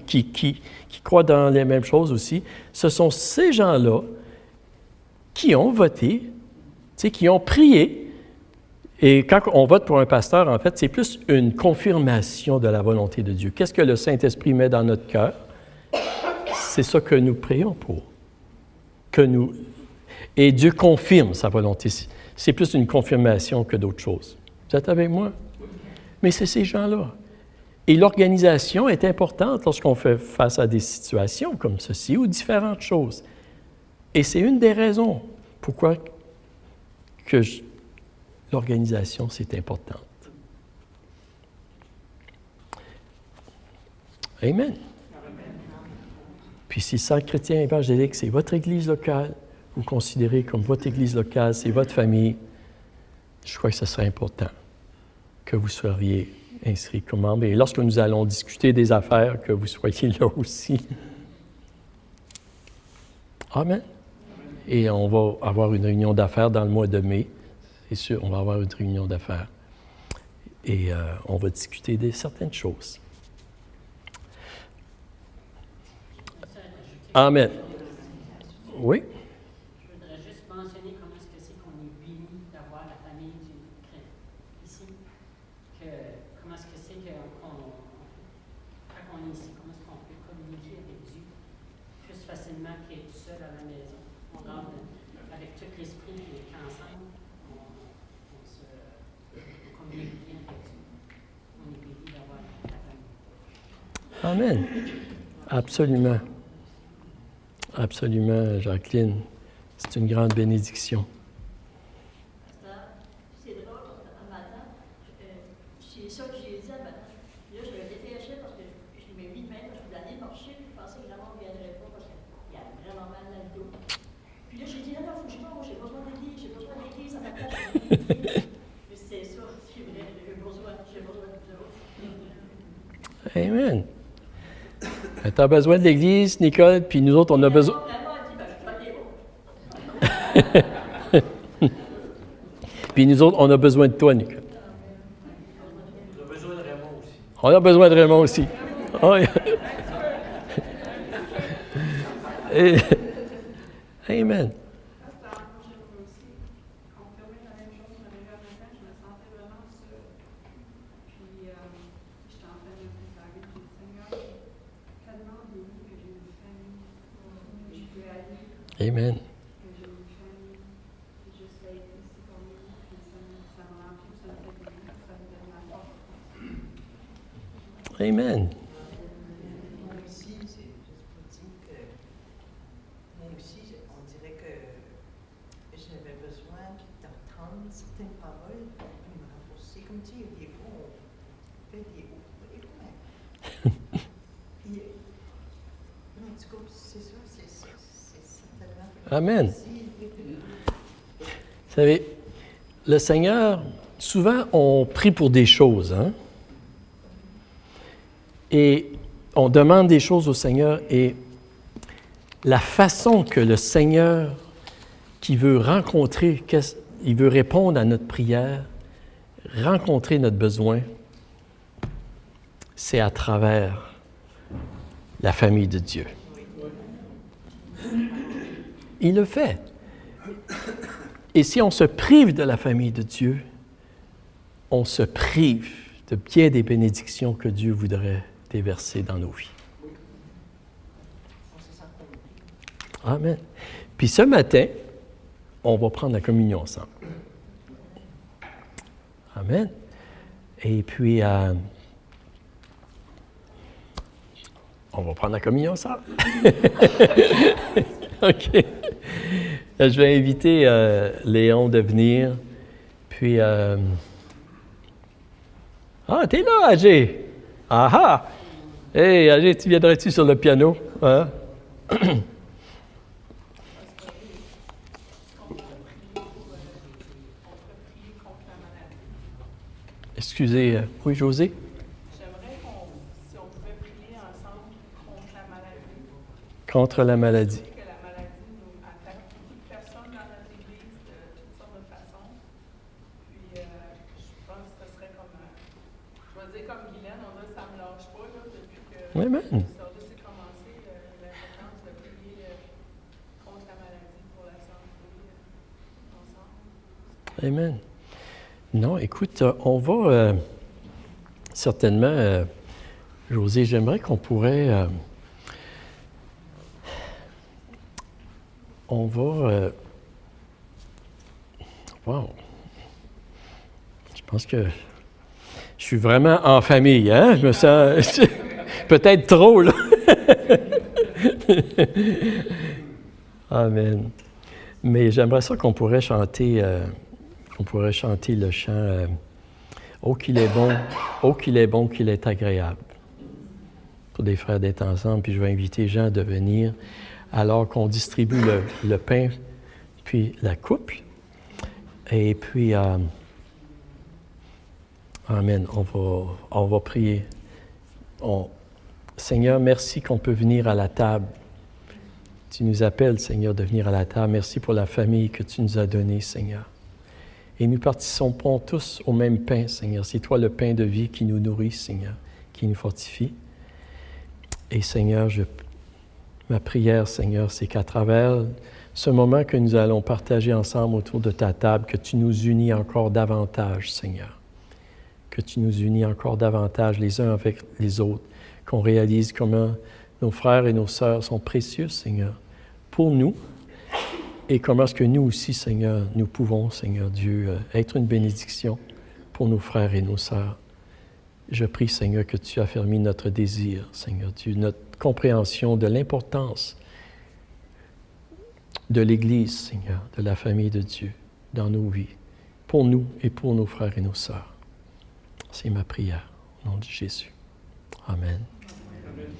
croient dans les mêmes choses aussi. Ce sont ces gens-là qui ont voté, qui ont prié Et quand on vote pour un pasteur, en fait, c'est plus une confirmation de la volonté de Dieu. Qu'est-ce que le Saint-Esprit met dans notre cœur? C'est ça que nous prions pour. Et Dieu confirme sa volonté. C'est plus une confirmation que d'autres choses. Vous êtes avec moi? Mais c'est ces gens-là. Et l'organisation est importante lorsqu'on fait face à des situations comme ceci ou différentes choses. Et c'est une des raisons pourquoi l'organisation, c'est importante. Amen. Puis si Centre chrétien évangélique, c'est votre église locale, vous considérez comme votre église locale, c'est votre famille, je crois que ce serait important que vous soyez inscrits comme membre. Et lorsque nous allons discuter des affaires, que vous soyez là aussi. Amen. Et on va avoir une réunion d'affaires dans le mois de mai. C'est sûr, on va avoir une réunion d'affaires. Et on va discuter de certaines choses. Amen. Oui? Je voudrais juste mentionner comment est-ce que c'est qu'on est béni d'avoir la famille du Christ ici. Comment est-ce que c'est quand on est ici, comment est-ce qu'on peut communiquer avec Dieu plus facilement qu'être tout seul à la maison. On rentre avec tout l'esprit et qu'ensemble, on communique bien avec Dieu. On est béni d'avoir la famille. Amen. Absolument. Absolument, Jacqueline. C'est une grande bénédiction. C'est drôle, un matin, c'est ça que j'ai dit un matin. Là, je me dépêchais parce que je m'ai mis de même, je voulais aller marcher, puis je pensais que vraiment on ne viendrait pas parce qu'il y a vraiment mal dans le dos. Puis là, j'ai dit, non, faut que je mange, j'ai besoin d'église, ça m'attache. Mais c'est ça, c'est vrai, j'ai besoin de vous autres. Amen. Tu as besoin de l'Église, Nicole, puis nous autres, on a besoin... Puis nous autres, on a besoin de toi, Nicole. On a besoin de Raymond aussi. On a besoin de Raymond aussi. Oh, yeah. Amen. Amen. Amen. Moi aussi, c'est juste pour dire que moi aussi, on dirait que j'avais besoin d'entendre certaines paroles pour me renforcer. Comme tu dis, des fois, on fait des hauts. En tout cas, c'est ça, c'est certainement. Amen. Vous savez, le Seigneur, souvent, on prie pour des choses, hein? Et on demande des choses au Seigneur et la façon que le Seigneur, qui veut rencontrer, il veut répondre à notre prière, rencontrer notre besoin, c'est à travers la famille de Dieu. Il le fait. Et si on se prive de la famille de Dieu, on se prive de bien des bénédictions que Dieu voudrait déverser dans nos vies. Amen. Puis ce matin, on va prendre la communion ensemble. Amen. Et puis, on va prendre la communion ensemble. OK. Je vais inviter Léon de venir. Puis, ah, t'es là, Agé. Ah ah! Hey, Agé, tu viendrais-tu sur le piano? Hein? Excusez, oui, José? J'aimerais si on pouvait prier ensemble contre la maladie. Contre la maladie. Que la maladie nous attaque beaucoup de personnes dans notre Église de toutes sortes de façons. Puis je pense que ce serait comme, je vais dire comme Guylaine, on dirait que ça ne me lâche pas là, depuis que Amen. le service a commencé, l'importance de prier contre la maladie pour la santé ensemble. Amen. Non, écoute, on va certainement, José, j'aimerais qu'on pourrait... on va... wow! Je pense que je suis vraiment en famille, hein? Je me sens peut-être trop, là. Amen. Mais j'aimerais ça qu'on pourrait chanter le chant Oh qu'il est bon, oh qu'il est bon, qu'il est agréable. Pour des frères d'être ensemble, puis je vais inviter Jean de venir alors qu'on distribue le pain puis la coupe. Et puis, amen, on va prier. Seigneur, merci qu'on peut venir à la table. Tu nous appelles, Seigneur, de venir à la table. Merci pour la famille que tu nous as donnée, Seigneur. Et nous participons tous au même pain, Seigneur. C'est toi le pain de vie qui nous nourrit, Seigneur, qui nous fortifie. Et Seigneur, ma prière, Seigneur, c'est qu'à travers ce moment que nous allons partager ensemble autour de ta table, que tu nous unis encore davantage, Seigneur. Que tu nous unis encore davantage les uns avec les autres, qu'on réalise comment nos frères et nos sœurs sont précieux, Seigneur, pour nous, et comment est-ce que nous aussi, Seigneur, nous pouvons, Seigneur Dieu, être une bénédiction pour nos frères et nos sœurs. Je prie, Seigneur, que tu affermis notre désir, Seigneur Dieu, notre compréhension de l'importance de l'Église, Seigneur, de la famille de Dieu dans nos vies, pour nous et pour nos frères et nos sœurs. C'est ma prière, au nom de Jésus. Amen. Amen.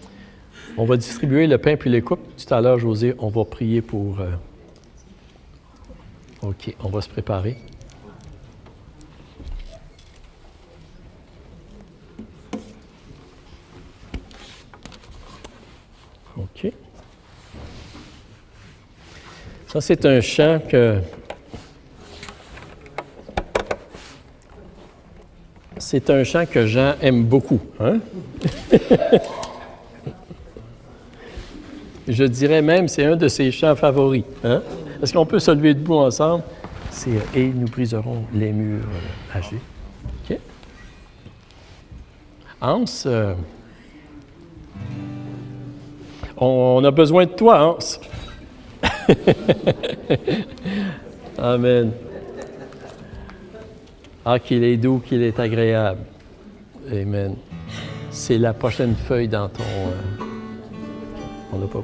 On va distribuer le pain puis les coupes. Tout à l'heure, José, on va prier pour... OK, on va se préparer. OK. Ça, c'est un chant que... C'est un chant que Jean aime beaucoup, hein? Je dirais même, c'est un de ses chants favoris, hein? Est-ce qu'on peut se lever debout ensemble? C'est « Et nous briserons les murs âgés ». OK? Hans, on a besoin de toi, Hans. Amen. Ah, qu'il est doux, qu'il est agréable. Amen. C'est la prochaine feuille dans ton... on n'a pas...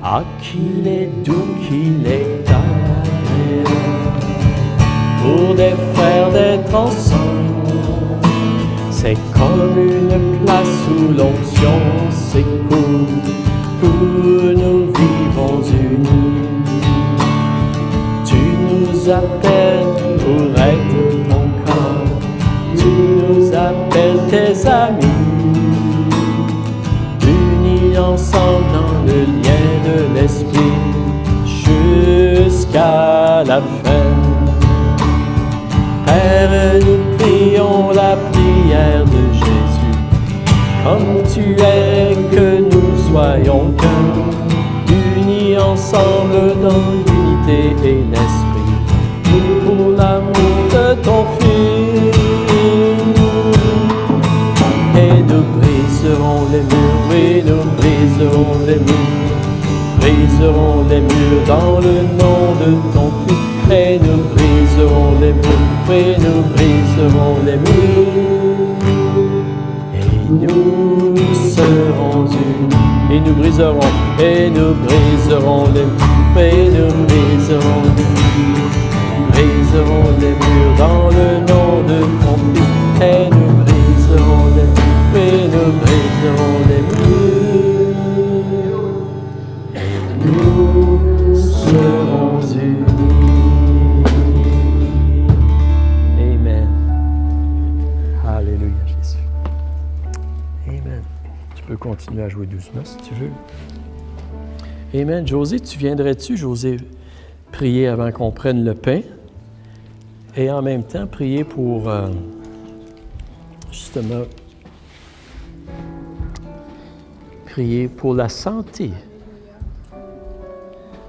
Ah, qu'il est doux, qu'il est agréable pour des frères d'être ensemble. C'est comme une place où l'onction s'écoule, où nous vivons unis. Tu nous appelles pour être ton corps, tu nous appelles tes amis, unis ensemble dans le lien de l'esprit jusqu'à la fin. Père, nous prions la prière de Jésus, comme tu es, que nous soyons qu'un, unis ensemble dans l'unité et l'esprit, pour l'amour de ton Fils. Et nous briserons les murs, et nous briserons les murs, briserons les murs dans le nom de ton Fils. Et nous briserons les murs, et nous briserons les murs, et nous serons unis. Et nous briserons les murs, et nous briserons les murs dans le nom de ton Fils. Et nous briserons les murs, et nous briserons les murs, et nous serons unis. Alléluia, Jésus. Amen. Tu peux continuer à jouer doucement si tu veux. Amen. José, tu viendrais-tu, José, prier avant qu'on prenne le pain et en même temps prier pour, justement, prier pour la santé.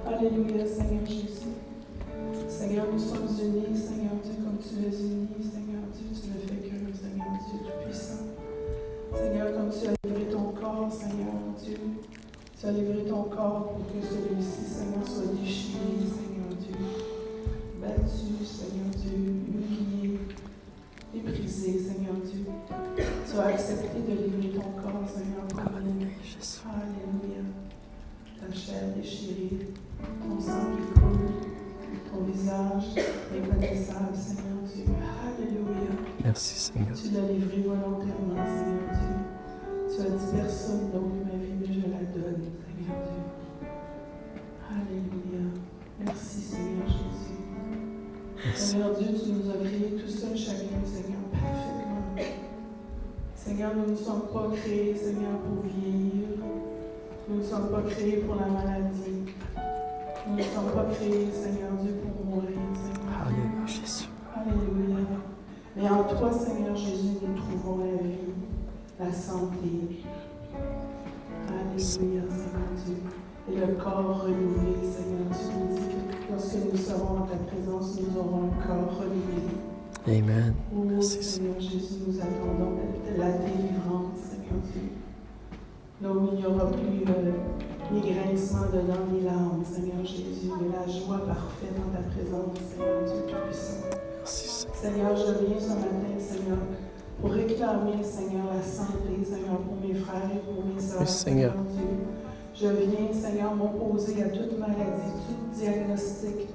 Alléluia, Seigneur Jésus. Seigneur, nous sommes unis, les unis, Seigneur Dieu, tu ne fais qu'un, Seigneur Dieu Tout-Puissant. Seigneur, comme tu as livré ton corps, Seigneur Dieu, tu as livré ton corps pour que celui-ci, Seigneur, soit déchiré, Seigneur Dieu, battu, Seigneur Dieu, humilié, méprisé, Seigneur Dieu. Tu as accepté de livrer ton corps, Seigneur, pour nous. Alléluia. Ta chair déchirée, ton sang qui coule, ton visage méconnaissable, Seigneur Dieu. Alléluia. Merci, Seigneur. Tu l'as livré volontairement, Seigneur Dieu. Tu as dit personne d'autre ma vie, mais je la donne, Seigneur Dieu. Alléluia. Merci, Seigneur Jésus. Merci. Seigneur Dieu, tu nous as créés tout seul, chacun, Seigneur, parfaitement. Seigneur, nous ne sommes pas créés, Seigneur, pour vieillir. Nous ne sommes pas créés pour la maladie. Nous ne sommes pas créés, Seigneur Dieu, pour mourir, Seigneur. Alléluia, Jésus. Alléluia. Mais en toi, Seigneur Jésus, nous trouvons la vie, la santé. Alléluia, Seigneur Dieu. Et le corps renouvelé, Seigneur Dieu, nous dit que lorsque nous serons en ta présence, nous aurons un corps renouvelé. Amen. Oh, Merci, Seigneur Jésus, nous attendons de la délivrance, Seigneur Dieu. Là où il n'y aura plus ni grincement de dents ni larmes, Seigneur Jésus, mais la joie parfaite dans ta présence, Seigneur Dieu Tout-Puissant. Merci, Seigneur. Seigneur, je viens ce matin, Seigneur, pour réclamer, Seigneur, la santé, Seigneur, pour mes frères et pour mes sœurs, Oui, Seigneur. Dieu. Je viens, Seigneur, m'opposer à toute maladie, tout diagnostic,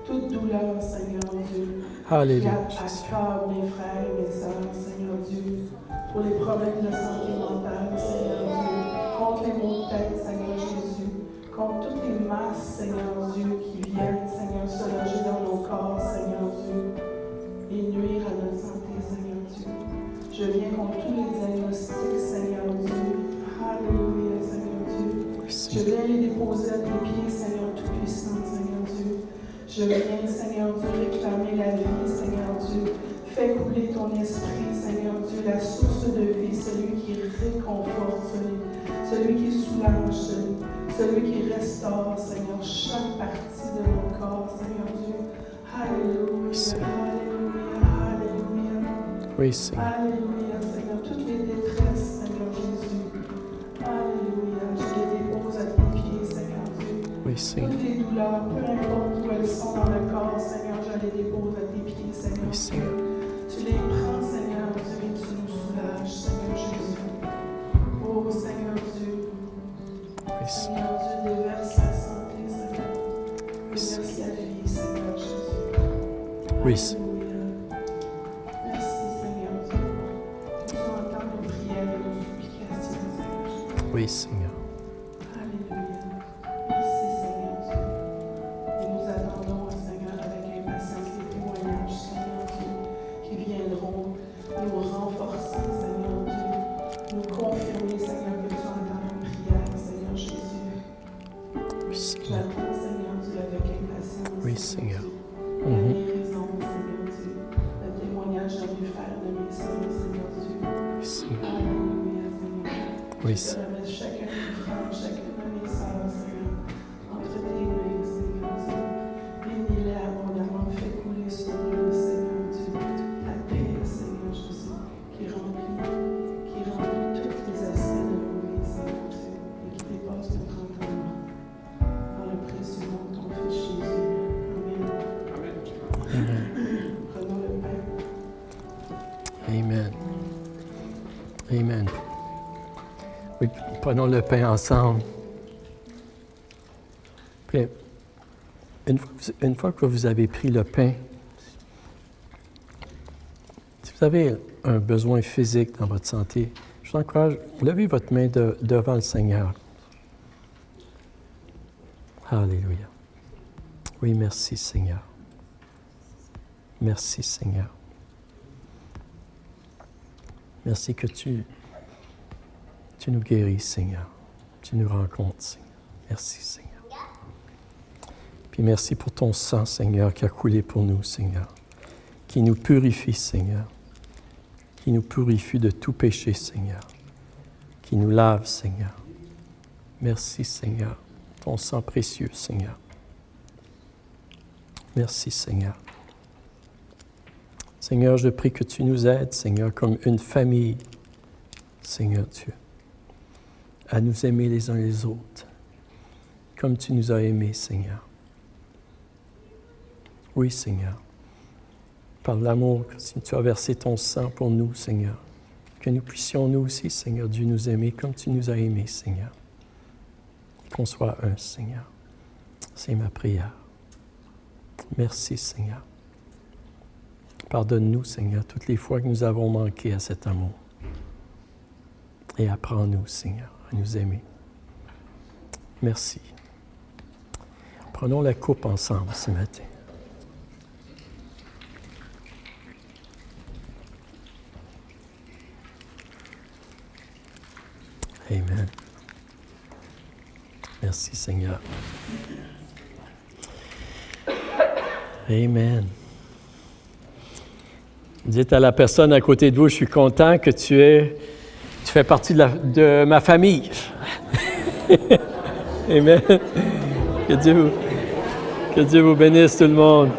toute douleur, Seigneur Dieu. Alléluia, Qui Jésus. accable mes frères et mes sœurs, Seigneur Dieu, pour les problèmes de santé mentale, Seigneur Dieu, contre les maux de tête, Seigneur Jésus, contre toutes les masses, Seigneur Dieu, qui viennent, Seigneur, se loger dans nos corps, Seigneur Dieu, et nuire à notre santé, Seigneur Dieu. Je viens contre tous les diagnostics, Seigneur Dieu. Alléluia, Seigneur Dieu. Je viens les déposer à tes pieds, Seigneur Tout-Puissant, Seigneur Dieu. Je viens, Seigneur Dieu, réclamer la vie, Seigneur Dieu. Fais couler ton esprit, Seigneur Dieu, la source de vie, celui qui réconforte, celui qui soulage, celui qui restaure, Seigneur, chaque partie de mon corps, Seigneur Dieu. Alléluia, alléluia, alléluia. Oui, Seigneur. Alléluia, Seigneur. Toutes les détresses, Seigneur Jésus. Alléluia. Je les dépose à tes pieds, Seigneur Dieu. Oui, Seigneur. Toutes les douleurs, peu importe où elles sont dans le corps, Seigneur, je les dépose à tes pieds, Seigneur. Oui, Seigneur. Tu les prends, Seigneur Dieu, et tu nous soulages, Seigneur Jésus. Oh, Seigneur Dieu. Oui, Seigneur. Seigneur Dieu, déverse la santé, Seigneur. Oui, Seigneur. Déverse la vie, Seigneur Jésus. Oui, Seigneur. Alléluia. Merci, Seigneur Dieu. Tu entends nos prières et nos supplications, Seigneur Jésus. Oui, Seigneur. Alléluia. Merci, Seigneur Dieu. Et nous attendons, Seigneur, avec impatience les témoignages, Seigneur Dieu, qui viendront nous renforcer, Seigneur Dieu, nous confirmer, Seigneur, que tu entends nos prières, Seigneur Jésus. Oui, Seigneur. J'attends, Seigneur Dieu, avec impatience. Oui, Seigneur. Dieu, Mhm. la guérison, Seigneur Dieu, le témoignage de mes frères, de mes sœurs, Seigneur Dieu. Oui, Seigneur. Alléluia, Seigneur. Oui, Je Seigneur. remets chacun de mes frères, chacune de mes sœurs, Seigneur, entre tes mains, Seigneur Dieu. Bénis-les abondamment, fais couler sur eux, Seigneur Dieu, ta paix, Seigneur Jésus, qui remplit tous les aspects de nos vies, Seigneur Dieu, et qui dépasse notre entendement. Dans le précieux nom de ton Fils Jésus. Amen. Amen. Prenons le pain. Amen. Amen. Oui, prenons le pain ensemble. Puis, une fois que vous avez pris le pain, si vous avez un besoin physique dans votre santé, je vous encourage, levez votre main devant le Seigneur. Alléluia. Oui, merci Seigneur. Merci Seigneur. Merci que tu nous guéris, Seigneur. Tu nous rencontres, Seigneur. Merci, Seigneur. Puis merci pour ton sang, Seigneur, qui a coulé pour nous, Seigneur. Qui nous purifie, Seigneur. Qui nous purifie de tout péché, Seigneur. Qui nous lave, Seigneur. Merci, Seigneur. Ton sang précieux, Seigneur. Merci, Seigneur. Seigneur, je prie que tu nous aides, Seigneur, comme une famille, Seigneur Dieu, à nous aimer les uns les autres, comme tu nous as aimés, Seigneur. Oui, Seigneur, par l'amour que tu as versé ton sang pour nous, Seigneur, que nous puissions nous aussi, Seigneur Dieu, nous aimer comme tu nous as aimés, Seigneur. Qu'on soit un, Seigneur. C'est ma prière. Merci, Seigneur. Pardonne-nous, Seigneur, toutes les fois que nous avons manqué à cet amour. Et apprends-nous, Seigneur, à nous aimer. Merci. Prenons la coupe ensemble ce matin. Amen. Merci, Seigneur. Amen. Dites à la personne à côté de vous, je suis content que tu fais partie de ma famille. Amen. Que Dieu vous bénisse tout le monde.